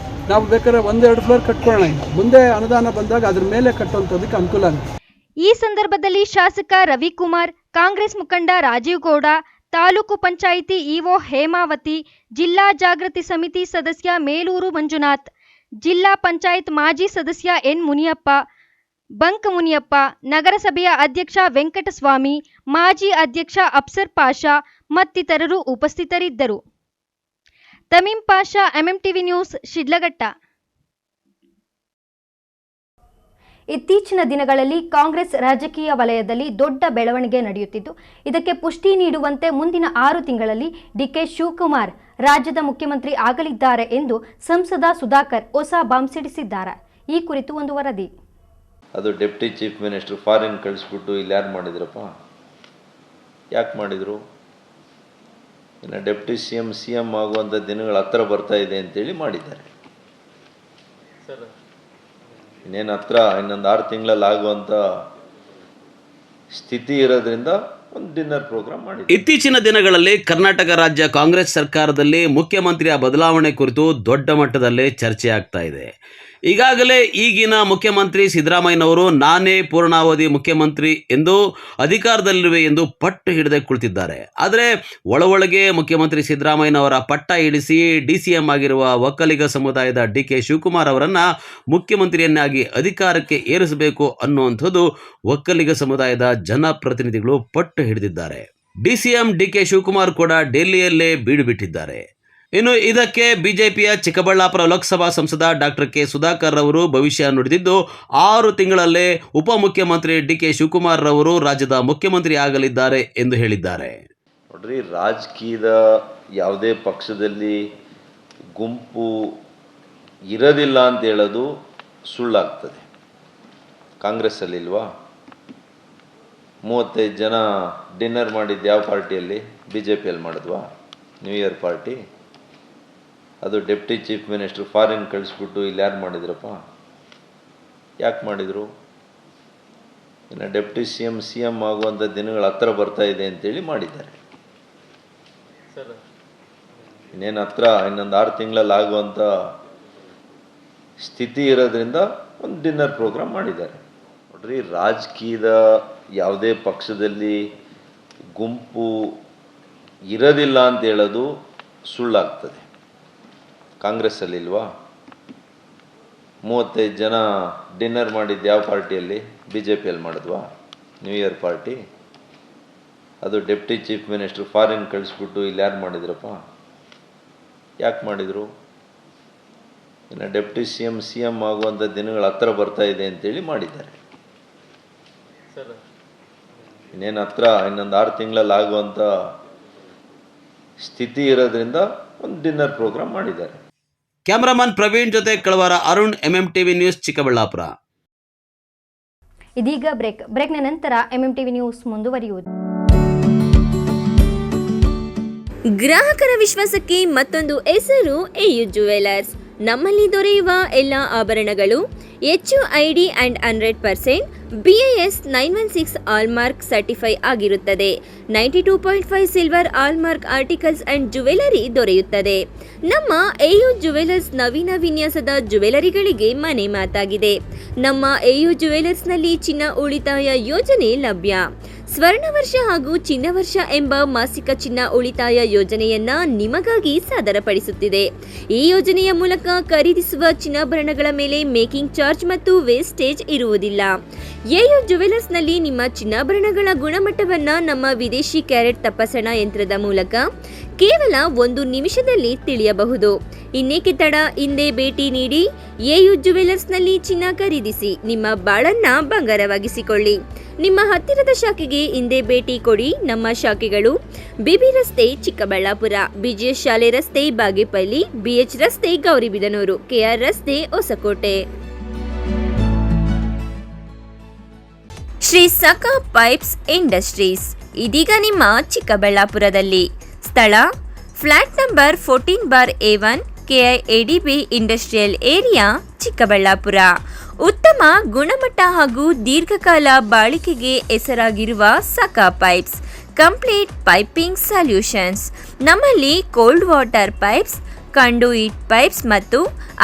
Speaker 13: ನಾವು ಬೇಕಾದ್ರೆ 1-2 ಫ್ಲೋರ್ ಕಟ್ಕೊಳ್ಳೋಣ. ಮುಂದೆ ಅನುದಾನ ಬಂದಾಗ ಅದ್ರ ಮೇಲೆ ಕಟ್ಟುವಂಥದ್ದಕ್ಕೆ ಅನುಕೂಲ ಆಗುತ್ತೆ.
Speaker 1: ಈ ಸಂದರ್ಭದಲ್ಲಿ ಶಾಸಕ ರವಿಕುಮಾರ್, ಕಾಂಗ್ರೆಸ್ ಮುಖಂಡ ರಾಜೀವ್ ಗೌಡ, ತಾಲೂಕು ಪಂಚಾಯಿತಿ ಇಒ ಹೇಮಾವತಿ, ಜಿಲ್ಲಾ ಜಾಗೃತಿ ಸಮಿತಿ ಸದಸ್ಯ ಮೇಲೂರು ಮಂಜುನಾಥ್, ಜಿಲ್ಲಾ ಪಂಚಾಯತ್ ಮಾಜಿ ಸದಸ್ಯ ಎನ್ ಮುನಿಯಪ್ಪ, ಬಂಕ್ ಮುನಿಯಪ್ಪ, ನಗರಸಭೆಯ ಅಧ್ಯಕ್ಷ ವೆಂಕಟಸ್ವಾಮಿ, ಮಾಜಿ ಅಧ್ಯಕ್ಷ ಅಫ್ಸರ್ ಪಾಷಾ ಮತ್ತಿತರರು ಉಪಸ್ಥಿತರಿದ್ದರು. ತಮೀಂ ಪಾಷಾ, ಎಂಎಂಟಿವಿ ನ್ಯೂಸ್, ಶಿಡ್ಲಘಟ್ಟ. ಇತ್ತೀಚಿನ ದಿನಗಳಲ್ಲಿ ಕಾಂಗ್ರೆಸ್ ರಾಜಕೀಯ ವಲಯದಲ್ಲಿ ದೊಡ್ಡ ಬೆಳವಣಿಗೆ ನಡೆಯುತ್ತಿದ್ದು, ಇದಕ್ಕೆ ಪುಷ್ಟಿ ನೀಡುವಂತೆ ಮುಂದಿನ 6 ತಿಂಗಳಲ್ಲಿ ಡಿಕೆ ಶಿವಕುಮಾರ್ ರಾಜ್ಯದ ಮುಖ್ಯಮಂತ್ರಿ ಆಗಲಿದ್ದಾರೆ ಎಂದು ಸಂಸದ ಸುಧಾಕರ್ ಹೊಸ ಬಾಂಬ್ ಸಿಡಿಸಿದ್ದಾರೆ. ಈ ಕುರಿತು ಒಂದು ವರದಿ.
Speaker 7: ಅದು ಡೆಪ್ಟಿ ಚೀಫ್ ಮಿನಿಸ್ಟರ್ ಫಾರಿನ್ ಕಳಿಸ್ಬಿಟ್ಟು ಇಲ್ಲಿ ಯಾರು ಮಾಡಿದ್ರಪ್ಪ? ಯಾಕೆ ಮಾಡಿದರು? ಇನ್ನು ಡೆಪ್ಟಿ ಸಿ ಎಂ ಆಗುವಂಥ ದಿನಗಳ ಹತ್ರ ಬರ್ತಾ ಇದೆ ಅಂತೇಳಿ ಮಾಡಿದ್ದಾರೆ. ಇನ್ನೇನು ಹತ್ರ ಇನ್ನೊಂದು 6 ತಿಂಗಳಲ್ಲಿ ಆಗುವಂಥ ಸ್ಥಿತಿ ಇರೋದ್ರಿಂದ ಒಂದು ಡಿನ್ನರ್ ಪ್ರೋಗ್ರಾಮ್ ಮಾಡಿ.
Speaker 2: ಇತ್ತೀಚಿನ ದಿನಗಳಲ್ಲಿ ಕರ್ನಾಟಕ ರಾಜ್ಯ ಕಾಂಗ್ರೆಸ್ ಸರ್ಕಾರದಲ್ಲಿ ಮುಖ್ಯಮಂತ್ರಿಯ ಬದಲಾವಣೆ ಕುರಿತು ದೊಡ್ಡ ಮಟ್ಟದಲ್ಲಿ ಚರ್ಚೆ ಆಗ್ತಾ ಇದೆ. ಈಗಾಗಲೇ ಈಗಿನ ಮುಖ್ಯಮಂತ್ರಿ ಸಿದ್ದರಾಮಯ್ಯನವರು ನಾನೇ ಪೂರ್ಣಾವಧಿ ಮುಖ್ಯಮಂತ್ರಿ ಎಂದು ಅಧಿಕಾರದಲ್ಲಿರುವೆ ಎಂದು ಪಟ್ಟು ಹಿಡಿದೇ ಕುಳಿತಿದ್ದಾರೆ. ಆದರೆ ಒಳಗೆ ಮುಖ್ಯಮಂತ್ರಿ ಸಿದ್ದರಾಮಯ್ಯನವರ ಪಟ್ಟ ಹಿಡಿಸಿ DCM ಆಗಿರುವ ಒಕ್ಕಲಿಗ ಸಮುದಾಯದ ಡಿಕೆ ಶಿವಕುಮಾರ್ ಅವರನ್ನು ಮುಖ್ಯಮಂತ್ರಿಯನ್ನಾಗಿ ಅಧಿಕಾರಕ್ಕೆ ಏರಿಸಬೇಕು ಅನ್ನುವಂಥದ್ದು ಒಕ್ಕಲಿಗ ಸಮುದಾಯದ ಜನಪ್ರತಿನಿಧಿಗಳು ಪಟ್ಟು ಹಿಡಿದಿದ್ದಾರೆ. DCM ಡಿಕೆ ಶಿವಕುಮಾರ್ ಕೂಡ ಡೆಲ್ಲಿಯಲ್ಲೇ ಬೀಡು ಬಿಟ್ಟಿದ್ದಾರೆ. ಇನ್ನು ಇದಕ್ಕೆ ಬಿಜೆಪಿಯ ಚಿಕ್ಕಬಳ್ಳಾಪುರ ಲೋಕಸಭಾ ಸಂಸದ ಡಾಕ್ಟರ್ ಕೆ ಸುಧಾಕರ್ ಅವರು ಭವಿಷ್ಯ ನುಡಿದಿದ್ದು, 6 ತಿಂಗಳಲ್ಲೇ ಉಪಮುಖ್ಯಮಂತ್ರಿ ಡಿಕೆ ಶಿವಕುಮಾರ್ ಅವರು ರಾಜ್ಯದ ಮುಖ್ಯಮಂತ್ರಿ ಆಗಲಿದ್ದಾರೆ ಎಂದು ಹೇಳಿದ್ದಾರೆ.
Speaker 7: ನೋಡ್ರಿ, ರಾಜಕೀಯದ ಯಾವುದೇ ಪಕ್ಷದಲ್ಲಿ ಗುಂಪು ಇರೋದಿಲ್ಲ ಅಂತ ಹೇಳೋದು ಸುಳ್ಳಾಗ್ತದೆ. ಕಾಂಗ್ರೆಸ್ಸಲ್ಲಿ ಇಲ್ವಾ? 35 ಜನ ಡಿನ್ನರ್ ಮಾಡಿದ್ದು ಯಾವ ಪಾರ್ಟಿಯಲ್ಲಿ? BJPಯಲ್ಲಿ ಮಾಡಿದ್ವಾ? New year party. ಅದು ಡೆಪ್ಟಿ ಚೀಫ್ ಮಿನಿಸ್ಟರ್ ಫಾರಿನ್ ಕಳಿಸ್ಬಿಟ್ಟು ಇಲ್ಲಿ ಯಾರು ಮಾಡಿದ್ರಪ್ಪ? ಯಾಕೆ ಮಾಡಿದರು? ಇನ್ನು ಡೆಪ್ಟಿ ಸಿ ಎಂ ಆಗುವಂಥ ದಿನಗಳ ಹತ್ರ ಬರ್ತಾ ಇದೆ ಅಂತೇಳಿ ಮಾಡಿದ್ದಾರೆ. ಇನ್ನೇನು ಹತ್ರ ಇನ್ನೊಂದು 6 ತಿಂಗಳಲ್ಲಿ ಆಗುವಂಥ ಸ್ಥಿತಿ ಇರೋದ್ರಿಂದ ಒಂದು ಡಿನ್ನರ್ ಪ್ರೋಗ್ರಾಮ್ ಮಾಡಿದ್ದಾರೆ. ನೋಡ್ರಿ, ರಾಜಕೀಯದ ಯಾವುದೇ ಪಕ್ಷದಲ್ಲಿ ಗುಂಪು ಇರೋದಿಲ್ಲ ಅಂತ ಹೇಳೋದು ಸುಳ್ಳಾಗ್ತದೆ. ಕಾಂಗ್ರೆಸ್ಸಲ್ಲಿ ಇಲ್ವಾ? 35 ಜನ ಡಿನ್ನರ್ ಮಾಡಿದ್ದು ಯಾವ ಪಾರ್ಟಿಯಲ್ಲಿ? BJPಯಲ್ಲಿ ಮಾಡಿದ್ವಾ? New year party. ಅದು ಡೆಪ್ಟಿ ಚೀಫ್ ಮಿನಿಸ್ಟರ್ ಫಾರಿನ್ ಕಳಿಸ್ಬಿಟ್ಟು ಇಲ್ಲಿ ಯಾರು ಮಾಡಿದ್ರಪ್ಪ? ಯಾಕೆ ಮಾಡಿದರು? ಇನ್ನು ಡೆಪ್ಟಿ ಸಿ ಎಂ ಆಗುವಂಥ ದಿನಗಳ ಹತ್ರ ಬರ್ತಾ ಇದೆ ಅಂತೇಳಿ ಮಾಡಿದ್ದಾರೆ. ಇನ್ನೇನು ಹತ್ರ ಇನ್ನೊಂದು 6 ತಿಂಗಳಲ್ಲಿ ಆಗುವಂಥ ಸ್ಥಿತಿ ಇರೋದ್ರಿಂದ ಒಂದು ಡಿನ್ನರ್ ಪ್ರೋಗ್ರಾಮ್ ಮಾಡಿದ್ದಾರೆ.
Speaker 2: ಕ್ಯಾಮರಾಮನ್ ಪ್ರವೀಣ್ ಜೊತೆ ಕಳವಾರ ಅರುಣ್, MMTV ನ್ಯೂಸ್, ಚಿಕ್ಕಬಳ್ಳಾಪುರ.
Speaker 1: ಇದೀಗ ಬ್ರೇಕ್ನ ನಂತರ MMTV ನ್ಯೂಸ್ ಮುಂದುವರಿಯುವುದು.
Speaker 9: ಗ್ರಾಹಕರ ವಿಶ್ವಾಸಕ್ಕೆ ಮತ್ತೊಂದು ಹೆಸರು AU ಜ್ಯುವೆಲರ್ಸ್. ನಮ್ಮಲ್ಲಿ ದೊರೆಯುವ ಎಲ್ಲ ಆಭರಣಗಳು HUID and 100% BIS 916 hallmark certify ಆಗಿರುತ್ತದೆ. 92.5 silver hallmark articles and jewellery ದೊರೆಯುತ್ತದೆ. ನಮ್ಮ AU ಜ್ಯುವೆಲರ್ಸ್ ನವೀನ ವಿನ್ಯಾಸದ ಜ್ಯುವೆಲರಿಗಳಿಗೆ ಮನೆ ಮಾತಾಗಿದೆ. ನಮ್ಮ AU ಜ್ಯುವೆಲರ್ಸ್ನಲ್ಲಿ ಚಿನ್ನ ಉಳಿತಾಯ ಯೋಜನೆ ಲಭ್ಯ. ಸ್ವರ್ಣ ವರ್ಷ ಹಾಗೂ ಚಿನ್ನ ವರ್ಷ ಎಂಬ ಮಾಸಿಕ ಚಿನ್ನ ಉಳಿತಾಯ ಯೋಜನೆಯನ್ನ ನಿಮಗಾಗಿ ಸಾದರಪಡಿಸುತ್ತಿದೆ. ಈ ಯೋಜನೆಯ ಮೂಲಕ ಖರೀದಿಸುವ ಚಿನ್ನಾಭರಣಗಳ ಮೇಲೆ ಮೇಕಿಂಗ್ ಚಾರ್ಜ್ ಮತ್ತು ವೇಸ್ಟೇಜ್ ಇರುವುದಿಲ್ಲ. AU ಜ್ಯುವೆಲರ್ಸ್ನಲ್ಲಿ ನಿಮ್ಮ ಚಿನ್ನಾಭರಣಗಳ ಗುಣಮಟ್ಟವನ್ನ ನಮ್ಮ ವಿದೇಶಿ ಕ್ಯಾರೆಟ್ ತಪಾಸಣಾ ಯಂತ್ರದ ಮೂಲಕ ಕೇವಲ 1 ನಿಮಿಷದಲ್ಲಿ ತಿಳಿಯಬಹುದು. ಇನ್ನೇಕೆ ತಡ, ಹಿಂದೆ ಭೇಟಿ ನೀಡಿ AU ಜ್ಯುವೆಲರ್ಸ್ನಲ್ಲಿ ಚಿನ್ನ ಖರೀದಿಸಿ ನಿಮ್ಮ ಬಾಳನ್ನ ಬಂಗಾರವಾಗಿಸಿಕೊಳ್ಳಿ. ನಿಮ್ಮ ಹತ್ತಿರದ ಶಾಖೆಗೆ ಹಿಂದೆ ಭೇಟಿ ಕೊಡಿ. ನಮ್ಮ ಶಾಖೆಗಳು BB ರಸ್ತೆ ಚಿಕ್ಕಬಳ್ಳಾಪುರ, BGS ಶಾಲೆ ರಸ್ತೆ ಬಾಗೇಪಲ್ಲಿ, BH ರಸ್ತೆ ಗೌರಿಬಿದನೂರು, KR ರಸ್ತೆ ಹೊಸಕೋಟೆ. ಶ್ರೀ ಸಖಾ ಪೈಪ್ಸ್ ಇಂಡಸ್ಟ್ರೀಸ್ ಇದೀಗ ನಿಮ್ಮ ಚಿಕ್ಕಬಳ್ಳಾಪುರದಲ್ಲಿ. ಸ್ಥಳ flat number 14/A1 KIADB industrial area, Chikkaballapur. ಉತ್ತಮ ಗುಣಮಟ್ಟ ಹಾಗೂ ದೀರ್ಘಕಾಲ ಬಾಳಿಕೆಗೆ ಹೆಸರಾಗಿರುವ Sakha pipes complete piping solutions. ನಮ್ಮಲ್ಲಿ cold water pipes, conduit pipes ಮತ್ತು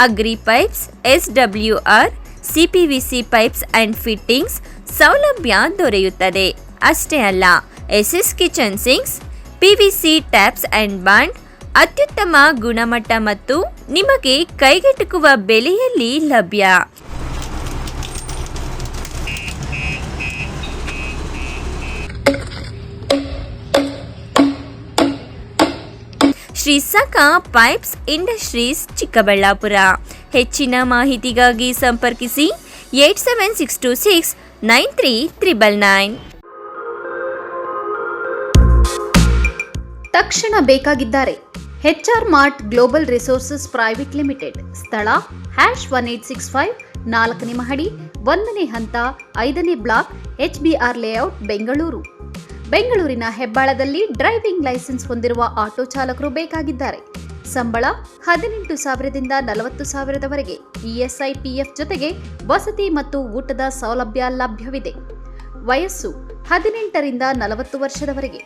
Speaker 9: agri pipes, SWR, CPVC pipes and fittings ಸೌಲಭ್ಯ ದೊರೆಯುತ್ತದೆ. ಅಷ್ಟೇ ಅಲ್ಲ, SS kitchen sinks, PVC taps and bond ಅತ್ಯುತ್ತಮ ಗುಣಮಟ್ಟ ಮತ್ತು ನಿಮಗೆ ಕೈಗೆಟುಕುವ ಬೆಲೆಯಲ್ಲಿ ಲಭ್ಯ. Shri Sakha pipes industries Chikkaballapur. ಹೆಚ್ಚಿನ ಮಾಹಿತಿಗಾಗಿ ಸಂಪರ್ಕಿಸಿ 8762693399.
Speaker 12: ತಕ್ಷಣ ಬೇಕಾಗಿದ್ದಾರೆ HR mart global resources private limited. ಸ್ಥಳ #1865 4ನೇ ಮಹಡಿ 1ನೇ ಹಂತ 5ನೇ ಬ್ಲಾಕ್ HBR ಲೇಔಟ್ ಬೆಂಗಳೂರು. ಬೆಂಗಳೂರಿನ ಹೆಬ್ಬಾಳದಲ್ಲಿ ಡ್ರೈವಿಂಗ್ ಲೈಸೆನ್ಸ್ ಹೊಂದಿರುವ ಆಟೋ ಚಾಲಕರು ಬೇಕಾಗಿದ್ದಾರೆ. ಸಂಬಳ 18,000ದಿಂದ 40,000ದವರೆಗೆ. ESI PF ಜೊತೆಗೆ ವಸತಿ ಮತ್ತು ಊಟದ ಸೌಲಭ್ಯ ಲಭ್ಯವಿದೆ. ವಯಸ್ಸು 18ರಿಂದ 40 ವರ್ಷದವರೆಗೆ.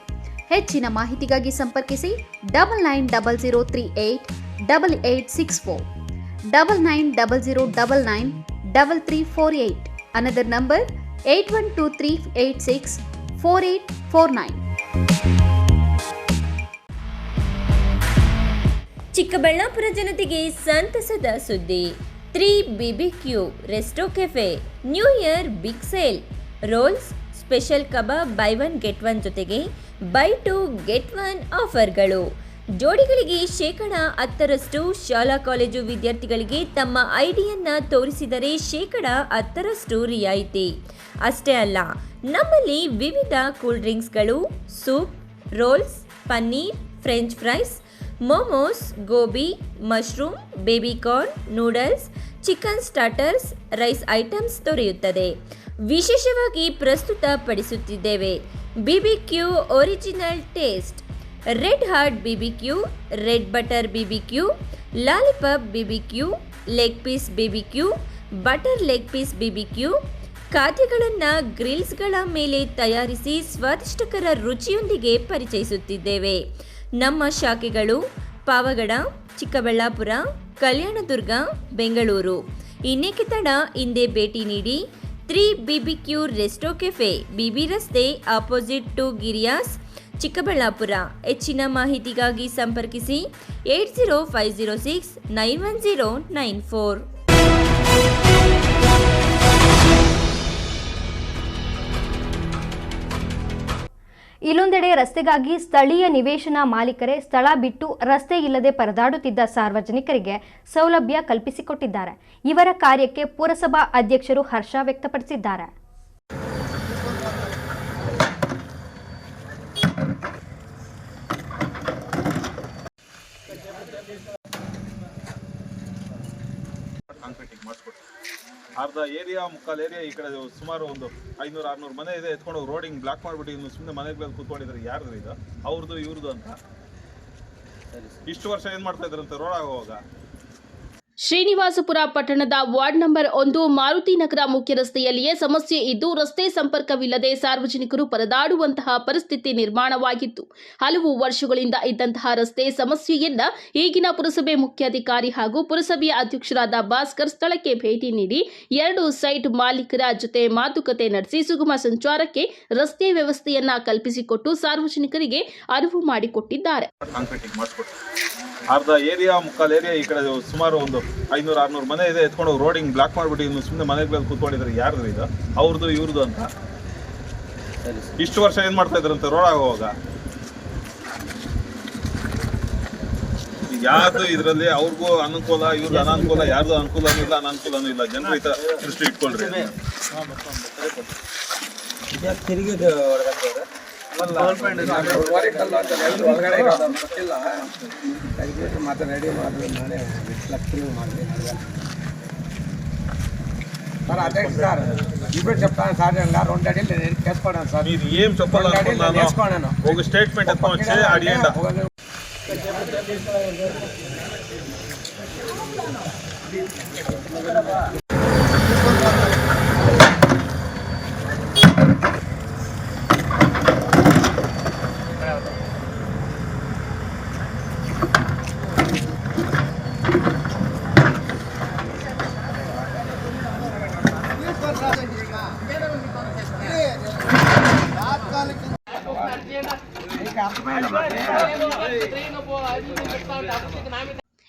Speaker 12: ಹೆಚ್ಚಿನ ಮಾಹಿತಿಗಾಗಿ ಸಂಪರ್ಕಿಸಿ 9900388864 9900993348. Another number 8123864849.
Speaker 9: ಚಿಕ್ಕಬಳ್ಳಾಪುರ ಜನತೆಗೆ ಸಂತಸದ ಸುದ್ದಿ. 3 BBQ resto cafe new year big sale. Rolls, special kebab buy 1 get 1 ಜೊತೆಗೆ ಬೈ 2 ಗೆಟ್ 1 ಆಫರ್ಗಳು. ಜೋಡಿಗಳಿಗೆ 10% ಶಾಲಾ ಕಾಲೇಜು ವಿದ್ಯಾರ್ಥಿಗಳಿಗೆ ತಮ್ಮ ಐಡಿಯನ್ನು ತೋರಿಸಿದರೆ 10% ರಿಯಾಯಿತಿ. ಅಷ್ಟೇ ಅಲ್ಲ, ನಮ್ಮಲ್ಲಿ ವಿವಿಧ ಕೂಲ್ ಡ್ರಿಂಕ್ಸ್ಗಳು, soup, rolls, paneer, french fries, momos, gobi, mushroom, baby corn, noodles, chicken starters, rice items ದೊರೆಯುತ್ತದೆ. ವಿಶೇಷವಾಗಿ ಪ್ರಸ್ತುತ ಪಡಿಸುತ್ತಿದ್ದೇವೆ BBQ original taste, red heart BBQ, red butter BBQ, lollipop BBQ, leg piece BBQ, butter leg piece BBQ. ಖಾದ್ಯಗಳನ್ನು ಗ್ರಿಲ್ಸ್ಗಳ ಮೇಲೆ ತಯಾರಿಸಿ ಸ್ವಾದಿಷ್ಟಕರ ರುಚಿಯೊಂದಿಗೆ ಪರಿಚಯಿಸುತ್ತಿದ್ದೇವೆ. ನಮ್ಮ ಶಾಖೆಗಳು ಪಾವಗಡ, ಚಿಕ್ಕಬಳ್ಳಾಪುರ, ಕಲ್ಯಾಣದುರ್ಗ, ಬೆಂಗಳೂರು. ಇನ್ನೇಕೆ ತಡ, ಹಿಂದೆ ಭೇಟಿ ನೀಡಿ. 3 BBQ ರೆಸ್ಟೋ ಕೆಫೆ, BB ರಸ್ತೆ, ಆಪೋಸಿಟ್ ಟು ಗಿರಿಯಾಸ್, ಚಿಕ್ಕಬಳ್ಳಾಪುರ. ಹೆಚ್ಚಿನ ಮಾಹಿತಿಗಾಗಿ ಸಂಪರ್ಕಿಸಿ 8050691094.
Speaker 1: ಇಲ್ಲೊಂದೆಡೆ ರಸ್ತೆಗಾಗಿ ಸ್ಥಳೀಯ ನಿವೇಶನ ಮಾಲೀಕರೇ ಸ್ಥಳ ಬಿಟ್ಟು ರಸ್ತೆ ಇಲ್ಲದೆ ಪರದಾಡುತ್ತಿದ್ದ ಸಾರ್ವಜನಿಕರಿಗೆ ಸೌಲಭ್ಯ ಕಲ್ಪಿಸಿಕೊಟ್ಟಿದ್ದಾರೆ. ಇವರ ಕಾರ್ಯಕ್ಕೆ ಪುರಸಭಾ ಅಧ್ಯಕ್ಷರು ಹರ್ಷ ವ್ಯಕ್ತಪಡಿಸಿದ್ದಾರೆ.
Speaker 14: ಅರ್ಧ ಏರಿಯಾ, ಮುಕ್ಕಾಲು ಏರಿಯಾ ಈ ಕಡೆ ಸುಮಾರು ಒಂದು 500-600 ಮನೆ ಇದೆ. ಎತ್ಕೊಂಡು ರೋಡಿಂಗ್ ಬ್ಲಾಕ್ ಮಾಡಿಬಿಟ್ಟು ಇನ್ನು ಸುಮ್ಮನೆ ಮನೆಗಳಲ್ಲಿ ಕೂತ್ಕೊಂಡಿದ್ದಾರೆ. ಯಾರ್ದು ಇದು? ಅವ್ರದ್ದು ಇವ್ರದ್ದು ಅಂತ. ಇಷ್ಟು ವರ್ಷ ಏನು ಮಾಡ್ತಾ ಇದ್ರಂತೆ ರೋಡ್ ಆಗುವಾಗ?
Speaker 15: ಶ್ರೀನಿವಾಸಪುರ ಪಟ್ಟಣದ ವಾರ್ಡ್ ನಂಬರ್ 1 ಮಾರುತಿ ನಗರ ಮುಖ್ಯ ರಸ್ತೆಯಲ್ಲಿಯೇ ಸಮಸ್ಯೆ ಇದ್ದು ರಸ್ತೆ ಸಂಪರ್ಕವಿಲ್ಲದೆ ಸಾರ್ವಜನಿಕರು ಪರದಾಡುವಂತಹ ಪರಿಸ್ಥಿತಿ ನಿರ್ಮಾಣವಾಗಿತ್ತು. ಹಲವು ವರ್ಷಗಳಿಂದ ಇದ್ದಂತಹ ರಸ್ತೆ ಸಮಸ್ಯೆಯನ್ನ ಈಗಿನ ಪುರಸಭೆ ಮುಖ್ಯಾಧಿಕಾರಿ ಹಾಗೂ ಪುರಸಭೆಯ ಅಧ್ಯಕ್ಷರಾದ ಭಾಸ್ಕರ್ ಸ್ಥಳಕ್ಕೆ ಭೇಟಿ ನೀಡಿ 2 ಸೈಟ್ ಮಾಲೀಕರ ಜೊತೆ ಮಾತುಕತೆ ನಡೆಸಿ ಸುಗಮ ಸಂಚಾರಕ್ಕೆ ರಸ್ತೆ ವ್ಯವಸ್ಥೆಯನ್ನ ಕಲ್ಪಿಸಿಕೊಟ್ಟು ಸಾರ್ವಜನಿಕರಿಗೆ ಅರಿವು ಮಾಡಿಕೊಟ್ಟಿದ್ದಾರೆ.
Speaker 14: ಅರ್ಧ ಏರಿಯಾ, ಮುಕ್ಕಾಲು ಏರಿಯಾ ಈ ಕಡೆ ಸುಮಾರು ಒಂದು 500-600 ಮನೆ ಇದೆ. ಎತ್ಕೊಂಡು ರೋಡಿಂಗ್ ಬ್ಲಾಕ್ ಮಾಡಿಬಿಟ್ಟು ಇನ್ನು ಸುಮ್ಮನೆ ಮನೆಗಳಲ್ಲಿ ಕೂತ್ಕೊಂಡಿದ್ದಾರೆ. ಯಾರ್ದು ಇದು? ಅವ್ರದ್ದು ಇವ್ರದ್ದು ಅಂತ. ಇಷ್ಟು ವರ್ಷ ಏನು ಮಾಡ್ತಾ ಇದ್ರಂತೆ ರೋಡ್ ಆಗುವಾಗ? ಯಾರ್ದು ಇದರಲ್ಲಿ ಅವ್ರಿಗೂ ಅನುಕೂಲ, ಇವ್ರದ್ದು ಅನಾನುಕೂಲ, ಯಾರ್ದು ಅನುಕೂಲನೂ ಇಲ್ಲ, ಅನಾನುಕೂಲನೂ ಇಲ್ಲ. ಜನರು ಈ ದೃಷ್ಟಿ ಇಟ್ಕೊಳ್ರಿ. ఏం చెప్పాలనుకున్నాను ఒక స్టేట్మెంట్ ఎత్తుకొని వచ్చి అడిగండి.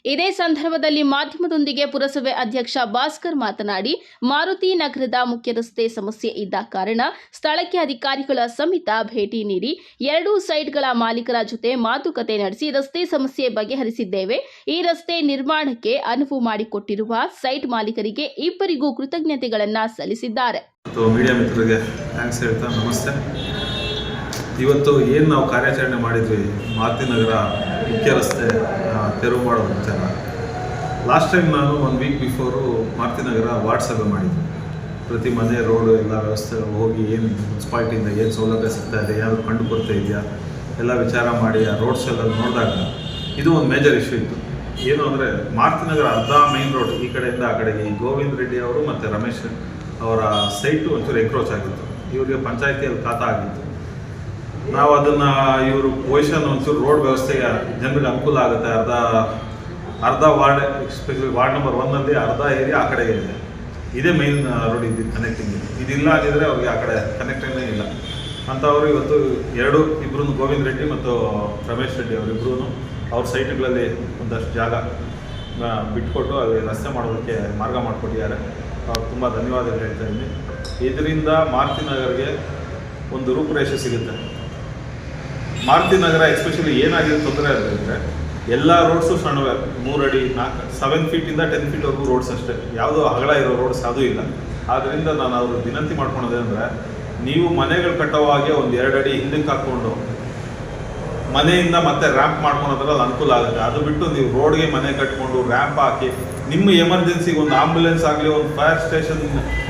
Speaker 15: ಇದೇ ಸಂದರ್ಭದಲ್ಲಿ ಮಾಧ್ಯಮದೊಂದಿಗೆ ಪುರಸಭೆ ಅಧ್ಯಕ್ಷ ಭಾಸ್ಕರ್ ಮಾತನಾಡಿ, ಮಾರುತಿ ನಗರದ ಮುಖ್ಯ ರಸ್ತೆ ಸಮಸ್ಯೆ ಇದ್ದ ಕಾರಣ ಸ್ಥಳಕ್ಕೆ ಅಧಿಕಾರಿಗಳ ಸಮೇತ ಭೇಟಿ ನೀಡಿ ಎರಡೂ ಸೈಟ್ಗಳ ಮಾಲೀಕರ ಜೊತೆ ಮಾತುಕತೆ ನಡೆಸಿ ರಸ್ತೆ ಸಮಸ್ಯೆ ಬಗೆಹರಿಸಿದ್ದೇವೆ. ಈ ರಸ್ತೆ ನಿರ್ಮಾಣಕ್ಕೆ ಅನುವು ಮಾಡಿಕೊಟ್ಟಿರುವ ಸೈಟ್ ಮಾಲೀಕರಿಗೆ ಇಬ್ಬರಿಗೂ ಕೃತಜ್ಞತೆಗಳನ್ನು ಸಲ್ಲಿಸಿದ್ದಾರೆ.
Speaker 14: ಮೀಡಿಯಾ ಮಿತ್ರರಿಗೆ ಥ್ಯಾಂಕ್ಸ್ ಹೇಳ್ತಾ ನಮಸ್ತೆ. ಇವತ್ತು ಏನು ನಾವು ಕಾರ್ಯಾಚರಣೆ ಮಾಡಿದ್ವಿ, ಮಾರುತಿ ನಗರ ಮುಖ್ಯ ರಸ್ತೆ ತೆರವು ಮಾಡೋ ವಿಚಾರ. ಲಾಸ್ಟ್ ಟೈಮ್ ನಾನು 1 ವೀಕ್ ಬಿಫೋರು ಮಾರುತಿ ನಗರ ವಾರ್ಡ್ ಸಭೆ ಮಾಡಿದ್ವಿ. ಪ್ರತಿ ಮನೆ ರೋಡು ಎಲ್ಲ ವ್ಯವಸ್ಥೆ ಹೋಗಿ ಏನು ಮುನ್ಸಿಪಾಲ್ಟಿಯಿಂದ ಏನು ಸೌಲಭ್ಯ ಸಿಗ್ತಾ ಇದೆ, ಏನಾದರೂ ಕಂಡು ಬರ್ತಾ ಇದೆಯಾ ಎಲ್ಲ ವಿಚಾರ ಮಾಡಿ ಆ ರೋಡ್ಸ್ ಎಲ್ಲ ನೋಡಿದಾಗ ಇದು ಒಂದು ಮೇಜರ್ ಇಶ್ಯೂ ಇತ್ತು. ಏನು ಅಂದರೆ ಮಾರುತಿ ನಗರ ಅರ್ಧ ಮೈನ್ ರೋಡ್ ಈ ಕಡೆಯಿಂದ ಆ ಕಡೆಗೆ ಈ ಗೋವಿಂದ್ ರೆಡ್ಡಿ ಅವರು ಮತ್ತು ರಮೇಶ್ ಅವರ ಸೈಟು ಒಂಚೂರು ಎಕ್ರೋಚ್ ಆಗಿತ್ತು. ಇವರಿಗೆ ಪಂಚಾಯತಿಯಲ್ಲಿ ಖಾತಾ ಆಗಿತ್ತು. ನಾವು ಅದನ್ನು ಇವರು ಪೊಸಿಷನ್ ಒಂಚೂರು ರೋಡ್ ವ್ಯವಸ್ಥೆಗೆ ಜನರಿಗೆ ಅನುಕೂಲ ಆಗುತ್ತೆ. ಅರ್ಧ ವಾರ್ಡ್, ಎಸ್ಪೆಷಲಿ ವಾರ್ಡ್ ನಂಬರ್ 1ನಲ್ಲಿ ಅರ್ಧ ಏರಿಯಾ ಆ ಕಡೆಗೆ ಇದೆ. ಇದೇ ಮೈನ್ ರೋಡ್ ಇದ್ದಿದ್ದು ಕನೆಕ್ಟಿಂಗ್. ಇದಿಲ್ಲ ಆಗಿದ್ರೆ ಅವ್ರಿಗೆ ಆ ಕಡೆ ಕನೆಕ್ಟಿಂಗೇ ಇಲ್ಲ ಅಂಥವರು ಇವತ್ತು ಇಬ್ಬರೂ ಗೋವಿಂದ್ ರೆಡ್ಡಿ ಮತ್ತು ರಮೇಶ್ ರೆಡ್ಡಿ ಅವರಿಬ್ಬರೂ ಅವ್ರ ಸೈಟ್ಗಳಲ್ಲಿ ಒಂದಷ್ಟು ಜಾಗ ಬಿಟ್ಕೊಟ್ಟು ಅಲ್ಲಿ ರಸ್ತೆ ಮಾಡೋದಕ್ಕೆ ಮಾರ್ಗ ಮಾಡಿಕೊಟ್ಟಿದ್ದಾರೆ. ಅವ್ರು ತುಂಬ ಧನ್ಯವಾದಗಳು ಹೇಳ್ತಾ ಇದ್ದೀನಿ. ಇದರಿಂದ ಮಾರುತಿ ನಗರ್ಗೆ ಒಂದು ರೂಪುರೇಷೆ ಸಿಗುತ್ತೆ. ಮಾರುತಿ ನಗರ ಎಸ್ಪೆಷಲಿ ಏನಾಗಿದೆ ತೊಂದರೆ ಅಂದರೆ ಎಲ್ಲ ರೋಡ್ಸು ಸಣ್ಣವೆ, 3 ಅಡಿ 7 ಫೀಟಿಂದ 10 ಫೀಟ್ವರೆಗೂ ರೋಡ್ಸ್ ಅಷ್ಟೇ, ಯಾವುದೋ ಅಗಲ ಇರೋ ರೋಡ್ಸ್ ಯಾವುದೂ ಇಲ್ಲ. ಆದ್ದರಿಂದ ನಾನು ಅವರು ವಿನಂತಿ ಮಾಡ್ಕೊಳೋದೇ ಅಂದರೆ, ನೀವು ಮನೆಗಳು ಕಟ್ಟೋವಾಗೆ ಒಂದು 2 ಅಡಿ ಹಿಂದಕ್ಕೆ ಹಾಕ್ಕೊಂಡು ಮನೆಯಿಂದ ಮತ್ತೆ ರ್ಯಾಂಪ್ ಮಾಡ್ಕೊಳೋದ್ರಲ್ಲಿ ಅದು ಅನುಕೂಲ ಆಗುತ್ತೆ. ಅದು ಬಿಟ್ಟು ನೀವು ರೋಡ್ಗೆ ಮನೆ ಕಟ್ಕೊಂಡು ರ್ಯಾಂಪ್ ಹಾಕಿ ನಿಮ್ಮ ಎಮರ್ಜೆನ್ಸಿಗೆ ಒಂದು ಆಂಬ್ಯುಲೆನ್ಸ್ ಆಗಲಿ, ಒಂದು ಫೈರ್ ಸ್ಟೇಷನ್,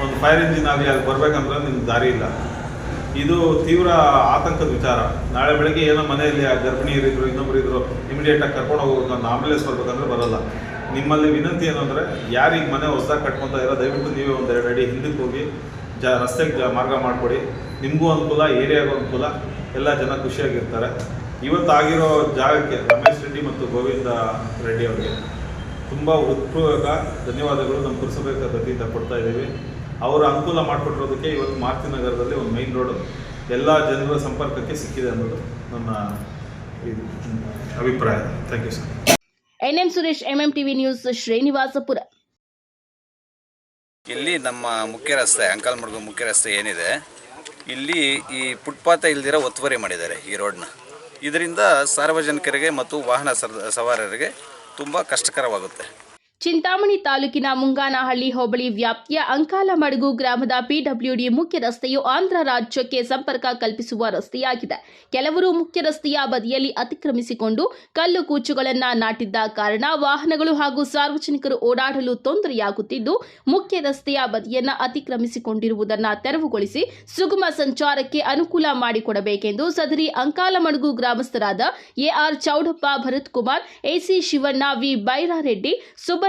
Speaker 14: ಒಂದು ಫೈರ್ ಇಂಜಿನ್ ಆಗಲಿ ಅಲ್ಲಿ ಬರಬೇಕಂದ್ರೆ ನಿಮ್ಗೆ ದಾರಿ ಇಲ್ಲ. ಇದು ತೀವ್ರ ಆತಂಕದ ವಿಚಾರ. ನಾಳೆ ಬೆಳಗ್ಗೆ ಏನೋ ಮನೆಯಲ್ಲಿ ಗರ್ಭಿಣಿಯರಿದ್ರು, ಇನ್ನೊಬ್ರು ಇದ್ರು, ಇಮಿಡಿಯೇಟಾಗಿ ಕರ್ಕೊಂಡು ಹೋಗ್ಬೇಕು, ಒಂದು ಆಂಬ್ಯುಲೆನ್ಸ್ ಬರ್ಬೇಕಂದ್ರೆ ಬರೋಲ್ಲ. ನಿಮ್ಮಲ್ಲಿ ವಿನಂತಿ ಏನು ಅಂದರೆ, ಯಾರಿಗೆ ಮನೆ ಹೊಸದಾಗಿ ಕಟ್ಕೊತಾ ಇರೋ ದಯವಿಟ್ಟು ನೀವೇ ಒಂದು 2 ಅಡಿ ಹಿಂದಕ್ಕೆ ಹೋಗಿ ರಸ್ತೆಗೆ ಮಾರ್ಗ ಮಾಡಿಕೊಡಿ. ನಿಮಗೂ ಅನುಕೂಲ, ಏರಿಯಾಗೂ ಅನುಕೂಲ, ಎಲ್ಲ ಜನ ಖುಷಿಯಾಗಿರ್ತಾರೆ. ಇವತ್ತಾಗಿರೋ ಜಾಗಕ್ಕೆ ರಮೇಶ್ ರೆಡ್ಡಿ ಮತ್ತು ಗೋವಿಂದ ರೆಡ್ಡಿ ಅವರಿಗೆ ತುಂಬ ಹೃತ್ಪೂರ್ವಕ ಧನ್ಯವಾದಗಳು ನಮ್ಮ ಪುರಸಭೆ ವತಿಯಿಂದ ಕೊಡ್ತಾ ಇದ್ದೀವಿ. ಅವರ ಅನುಕೂಲ ಮಾಡಿಕೊಟ್ಟಿರೋದಕ್ಕೆ ಇವತ್ತು ಮಾರುತಿ ನಗರದಲ್ಲಿ ಒಂದು ಮೈನ್ ರೋಡು ಎಲ್ಲ ಜನರ ಸಂಪರ್ಕಕ್ಕೆ ಸಿಕ್ಕಿದೆ ಅನ್ನೋದು ನನ್ನ ಅಭಿಪ್ರಾಯ. Thank you sir.
Speaker 15: NM Suresh, MMTV news, Srinivaspur.
Speaker 16: ಇಲ್ಲಿ ನಮ್ಮ ಮುಖ್ಯ ರಸ್ತೆ, ಅಂಕಲ್ಮಡ್ಗು ಮುಖ್ಯ ರಸ್ತೆ ಏನಿದೆ, ಇಲ್ಲಿ ಈ ಫುಟ್ಪಾತ್ ಇಲ್ದಿರೋ ಒತ್ತುವರಿ ಮಾಡಿದ್ದಾರೆ ಈ ರೋಡ್ನ. ಇದರಿಂದ ಸಾರ್ವಜನಿಕರಿಗೆ ಮತ್ತು ವಾಹನ ಸವಾರರಿಗೆ ತುಂಬ ಕಷ್ಟಕರವಾಗುತ್ತೆ.
Speaker 15: ಚಿಂತಾಮಣಿ ತಾಲೂಕಿನ ಮುಂಗಾನಹಳ್ಳಿ ಹೋಬಳಿ ವ್ಯಾಪ್ತಿಯ ಅಂಕಾಲಮಡುಗು ಗ್ರಾಮದ PWD ಮುಖ್ಯ ರಸ್ತೆಯು ಆಂಧ್ರ ರಾಜ್ಯಕ್ಕೆ ಸಂಪರ್ಕ ಕಲ್ಪಿಸುವ ರಸ್ತೆಯಾಗಿದೆ. ಕೆಲವರು ಮುಖ್ಯ ರಸ್ತೆಯ ಬದಿಯಲ್ಲಿ ಅತಿಕ್ರಮಿಸಿಕೊಂಡು ಕಲ್ಲು ಕೂಚುಗಳನ್ನು ನಾಟಿದ್ದ ಕಾರಣ ವಾಹನಗಳು ಹಾಗೂ ಸಾರ್ವಜನಿಕರು ಓಡಾಡಲು ತೊಂದರೆಯಾಗುತ್ತಿದ್ದು, ಮುಖ್ಯ ರಸ್ತೆಯ ಬದಿಯನ್ನು ಅತಿಕ್ರಮಿಸಿಕೊಂಡಿರುವುದನ್ನು ತೆರವುಗೊಳಿಸಿ ಸುಗಮ ಸಂಚಾರಕ್ಕೆ ಅನುಕೂಲ ಮಾಡಿಕೊಡಬೇಕೆಂದು ಸದರಿ ಅಂಕಾಲಮಡುಗು ಗ್ರಾಮಸ್ಥರಾದ AR Chowdappa, Bharat Kumar, AC Shivanna, V Byrareddy,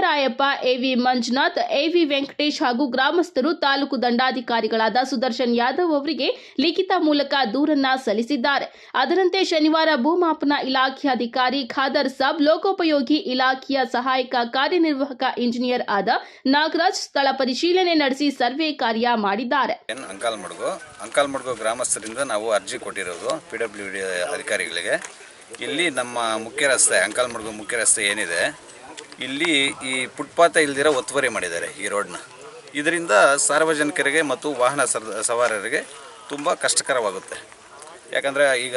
Speaker 15: Rayappa, AV Manjunath, AV Venkatesh ಹಾಗೂ ಗ್ರಾಮಸ್ಥರು ತಾಲೂಕು ದಂಡಾಧಿಕಾರಿಗಳಾದ ಸುದರ್ಶನ್ ಯಾದವ್ ಅವರಿಗೆ ಲಿಖಿತ ಮೂಲಕ ದೂರನ್ನ ಸಲ್ಲಿಸಿದ್ದಾರೆ. ಅದರಂತೆ ಶನಿವಾರ ಭೂಮಾಪನ ಇಲಾಖೆ ಅಧಿಕಾರಿ ಖಾದರ್ ಸಾಬ್, ಲೋಕೋಪಯೋಗಿ ಇಲಾಖೆಯ ಸಹಾಯಕ ಕಾರ್ಯನಿರ್ವಾಹಕ ಇಂಜಿನಿಯರ್ ಆದ ನಾಗರಾಜ್ ಸ್ಥಳ ಪರಿಶೀಲನೆ ನಡೆಸಿ ಸರ್ವೆ ಕಾರ್ಯ ಮಾಡಿದ್ದಾರೆ.
Speaker 16: ಅಂಕಾಲಮಡುಗು ಗ್ರಾಮಸ್ಥರಿಂದ ನಾವು ಅರ್ಜಿ ಕೊಟ್ಟಿರೋದು PWD ಅಧಿಕಾರಿಗಳಿಗೆ. ಇಲ್ಲಿ ನಮ್ಮ ಮುಖ್ಯ ರಸ್ತೆ, ಅಂಕಾಲಮಡುಗು ಮುಖ್ಯ ರಸ್ತೆ ಏನಿದೆ, ಇಲ್ಲಿ ಈ ಫುಟ್ಪಾತ್ ಇಲ್ದಿರೋ ಒತ್ತುವರಿ ಮಾಡಿದ್ದಾರೆ ಈ ರೋಡ್ನ. ಇದರಿಂದ ಸಾರ್ವಜನಿಕರಿಗೆ ಮತ್ತು ವಾಹನ ಸವಾರರಿಗೆ ತುಂಬ ಕಷ್ಟಕರವಾಗುತ್ತೆ. ಯಾಕಂದರೆ ಈಗ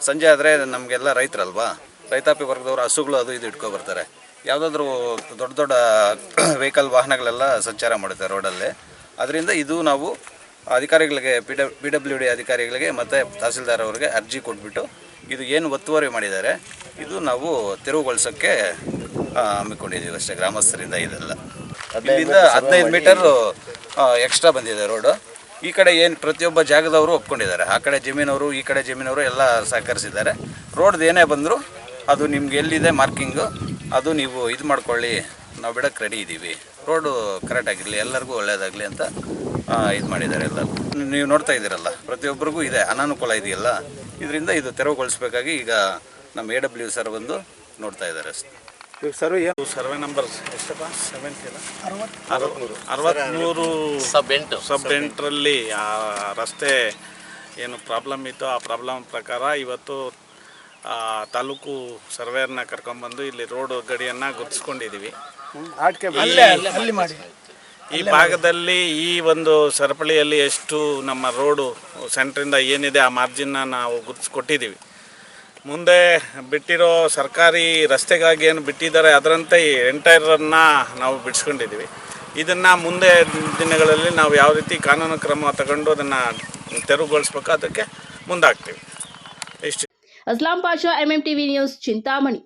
Speaker 16: ಸಂಜೆ ಆದರೆ ನಮಗೆಲ್ಲ ರೈತರಲ್ವಾ, ರೈತಾಪಿ ವರ್ಗದವರು ಹಸುಗಳು ಅದು ಇದು ಇಟ್ಕೊಬರ್ತಾರೆ. ಯಾವುದಾದ್ರೂ ದೊಡ್ಡ ದೊಡ್ಡ ವೆಹಿಕಲ್ ವಾಹನಗಳೆಲ್ಲ ಸಂಚಾರ ಮಾಡುತ್ತೆ ರೋಡಲ್ಲಿ. ಅದರಿಂದ ಇದು ನಾವು ಅಧಿಕಾರಿಗಳಿಗೆ, PWD ಅಧಿಕಾರಿಗಳಿಗೆ ಮತ್ತು ತಹಸೀಲ್ದಾರ್ ಅವರಿಗೆ ಅರ್ಜಿ ಕೊಟ್ಬಿಟ್ಟು ಇದು ಏನು ಒತ್ತುವರಿ ಮಾಡಿದ್ದಾರೆ ಇದು ನಾವು ತೆರವುಗೊಳಿಸೋಕ್ಕೆ ಹಮ್ಮಿಕೊಂಡಿದ್ದೀವಿ ಅಷ್ಟೇ ಗ್ರಾಮಸ್ಥರಿಂದ. ಇದೆಲ್ಲ ಇಲ್ಲಿಂದ 15 ಮೀಟರು ಎಕ್ಸ್ಟ್ರಾ ಬಂದಿದೆ ರೋಡು. ಈ ಕಡೆ ಏನು ಪ್ರತಿಯೊಬ್ಬ ಜಾಗದವರು ಒಪ್ಕೊಂಡಿದ್ದಾರೆ, ಆ ಕಡೆ ಜಮೀನವರು ಈ ಕಡೆ ಜಮೀನವರು ಎಲ್ಲ ಸಹಕರಿಸಿದ್ದಾರೆ. ರೋಡ್ದು ಏನೇ ಬಂದರೂ ಅದು ನಿಮ್ಗೆ ಎಲ್ಲಿದೆ ಮಾರ್ಕಿಂಗು ಅದು ನೀವು ಇದು ಮಾಡ್ಕೊಳ್ಳಿ, ನಾವು ಬಿಡೋಕ್ಕೆ ರೆಡಿ ಇದ್ದೀವಿ. ರೋಡು ಕರೆಕ್ಟಾಗಿರಲಿ, ಎಲ್ಲರಿಗೂ ಒಳ್ಳೆಯದಾಗಲಿ ಅಂತ ಇದು ಮಾಡಿದ್ದಾರೆ. ಎಲ್ಲ ನೀವು ನೋಡ್ತಾ ಇದ್ದೀರಲ್ಲ, ಪ್ರತಿಯೊಬ್ಬರಿಗೂ ಇದೆ ಅನಾನುಕೂಲ ಇದೆಯಲ್ಲ. ಇದರಿಂದ ಇದು ತೆರವುಗೊಳಿಸಬೇಕಾಗಿ ಈಗ ನಮ್ಮ AW ಸರ್ ಬಂದು ನೋಡ್ತಾ ಇದ್ದಾರೆ ಅಷ್ಟೇ.
Speaker 3: ಸರ್ವೆ ನಂಬರ್ ಎಷ್ಟಪ್ಪ? 63 ಸಬ್ 8ರಲ್ಲಿ ಆ ರಸ್ತೆ ಏನು ಪ್ರಾಬ್ಲಮ್ ಇತ್ತು, ಆ ಪ್ರಾಬ್ಲಮ್ ಪ್ರಕಾರ ಇವತ್ತು
Speaker 17: ತಾಲೂಕು ಸರ್ವೇಯರ್ನ ಕರ್ಕೊಂಡ್ಬಂದು ಇಲ್ಲಿ ರೋಡ್ ಗಡಿಯನ್ನು ಗುರುತಿಸ್ಕೊಂಡಿದ್ದೀವಿ. ಈ ಭಾಗದಲ್ಲಿ ಈ ಒಂದು ಸರಪಳಿಯಲ್ಲಿ ಎಷ್ಟು ನಮ್ಮ ರೋಡು ಸೆಂಟ್ರಿಂದ ಏನಿದೆ ಆ ಮಾರ್ಜಿನ್ನ ನಾವು ಗುರುತಿಸ್ಕೊಟ್ಟಿದ್ದೀವಿ. ಮುಂದೆ ಬಿಟ್ಟಿರೋ ಸರ್ಕಾರಿ ರಸ್ತೆಗಾಗಿ ಏನು ಬಿಟ್ಟಿದ್ದಾರೆ ಅದರಂತೆ ಈ ಎಂಟೈರನ್ನು ನಾವು ಬಿಡಿಸ್ಕೊಂಡಿದ್ದೀವಿ. ಇದನ್ನು ಮುಂದೆ ದಿನಗಳಲ್ಲಿ ನಾವು ಯಾವ ರೀತಿ ಕಾನೂನು ಕ್ರಮ ತಗೊಂಡು ಅದನ್ನು ತೆರವುಗೊಳಿಸ್ಬೇಕು ಅದಕ್ಕೆ ಮುಂದಾಗ್ತೀವಿ. ಇಷ್ಟು.
Speaker 15: Aslam Pasha, MMTV news, Chintamani.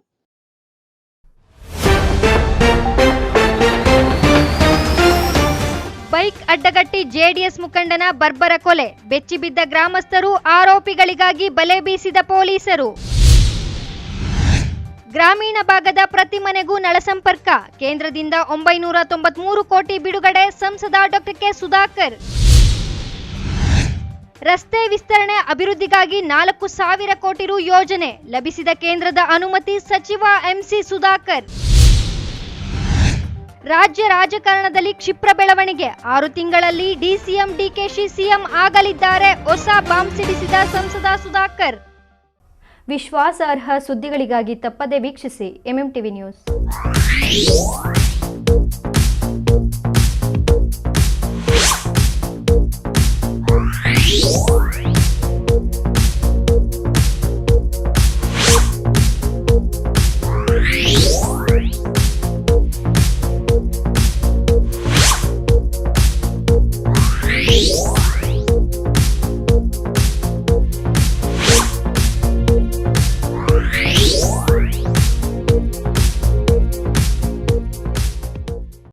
Speaker 1: Bike ಅಡ್ಡಗಟ್ಟಿ ಜೆಡಿಎಸ್ ಮುಖಂಡನ ಬರ್ಬರ ಕೊಲೆ, ಬೆಚ್ಚಿಬಿದ್ದ ಗ್ರಾಮಸ್ಥರು, ಆರೋಪಿಗಳಿಗಾಗಿ ಬಲೆ ಬೀಸಿದ ಪೊಲೀಸರು. ಗ್ರಾಮೀಣ ಭಾಗದ ಪ್ರತಿ ಮನೆಗೂ ನಳ ಸಂಪರ್ಕ, ಕೇಂದ್ರದಿಂದ 993 ಕೋಟಿ ಬಿಡುಗಡೆ, ಸಂಸದ ಡಾಕ್ಟರ್ ಕೆ ಸುಧಾಕರ್. ರಸ್ತೆ ವಿಸ್ತರಣೆ ಅಭಿವೃದ್ಧಿಗಾಗಿ 4,000 ಕೋಟಿ ರು ಯೋಜನೆ, ಲಭಿಸಿದ ಕೇಂದ್ರದ ಅನುಮತಿ, ಸಚಿವ MC ಸುಧಾಕರ್. ರಾಜ್ಯ ರಾಜಕಾರಣದಲ್ಲಿ ಕ್ಷಿಪ್ರ ಬೆಳವಣಿಗೆ, 6 ತಿಂಗಳಲ್ಲಿ DCM DKಶಿ CM ಆಗಲಿದ್ದಾರೆ, ಹೊಸ ಬಾಂಬ್ ಸಿಡಿಸಿದ ಸಂಸದ ಸುಧಾಕರ್. ವಿಶ್ವಾಸಾರ್ಹ ಸುದ್ದಿಗಳಿಗಾಗಿ ತಪ್ಪದೇ ವೀಕ್ಷಿಸಿ MMTV ನ್ಯೂಸ್.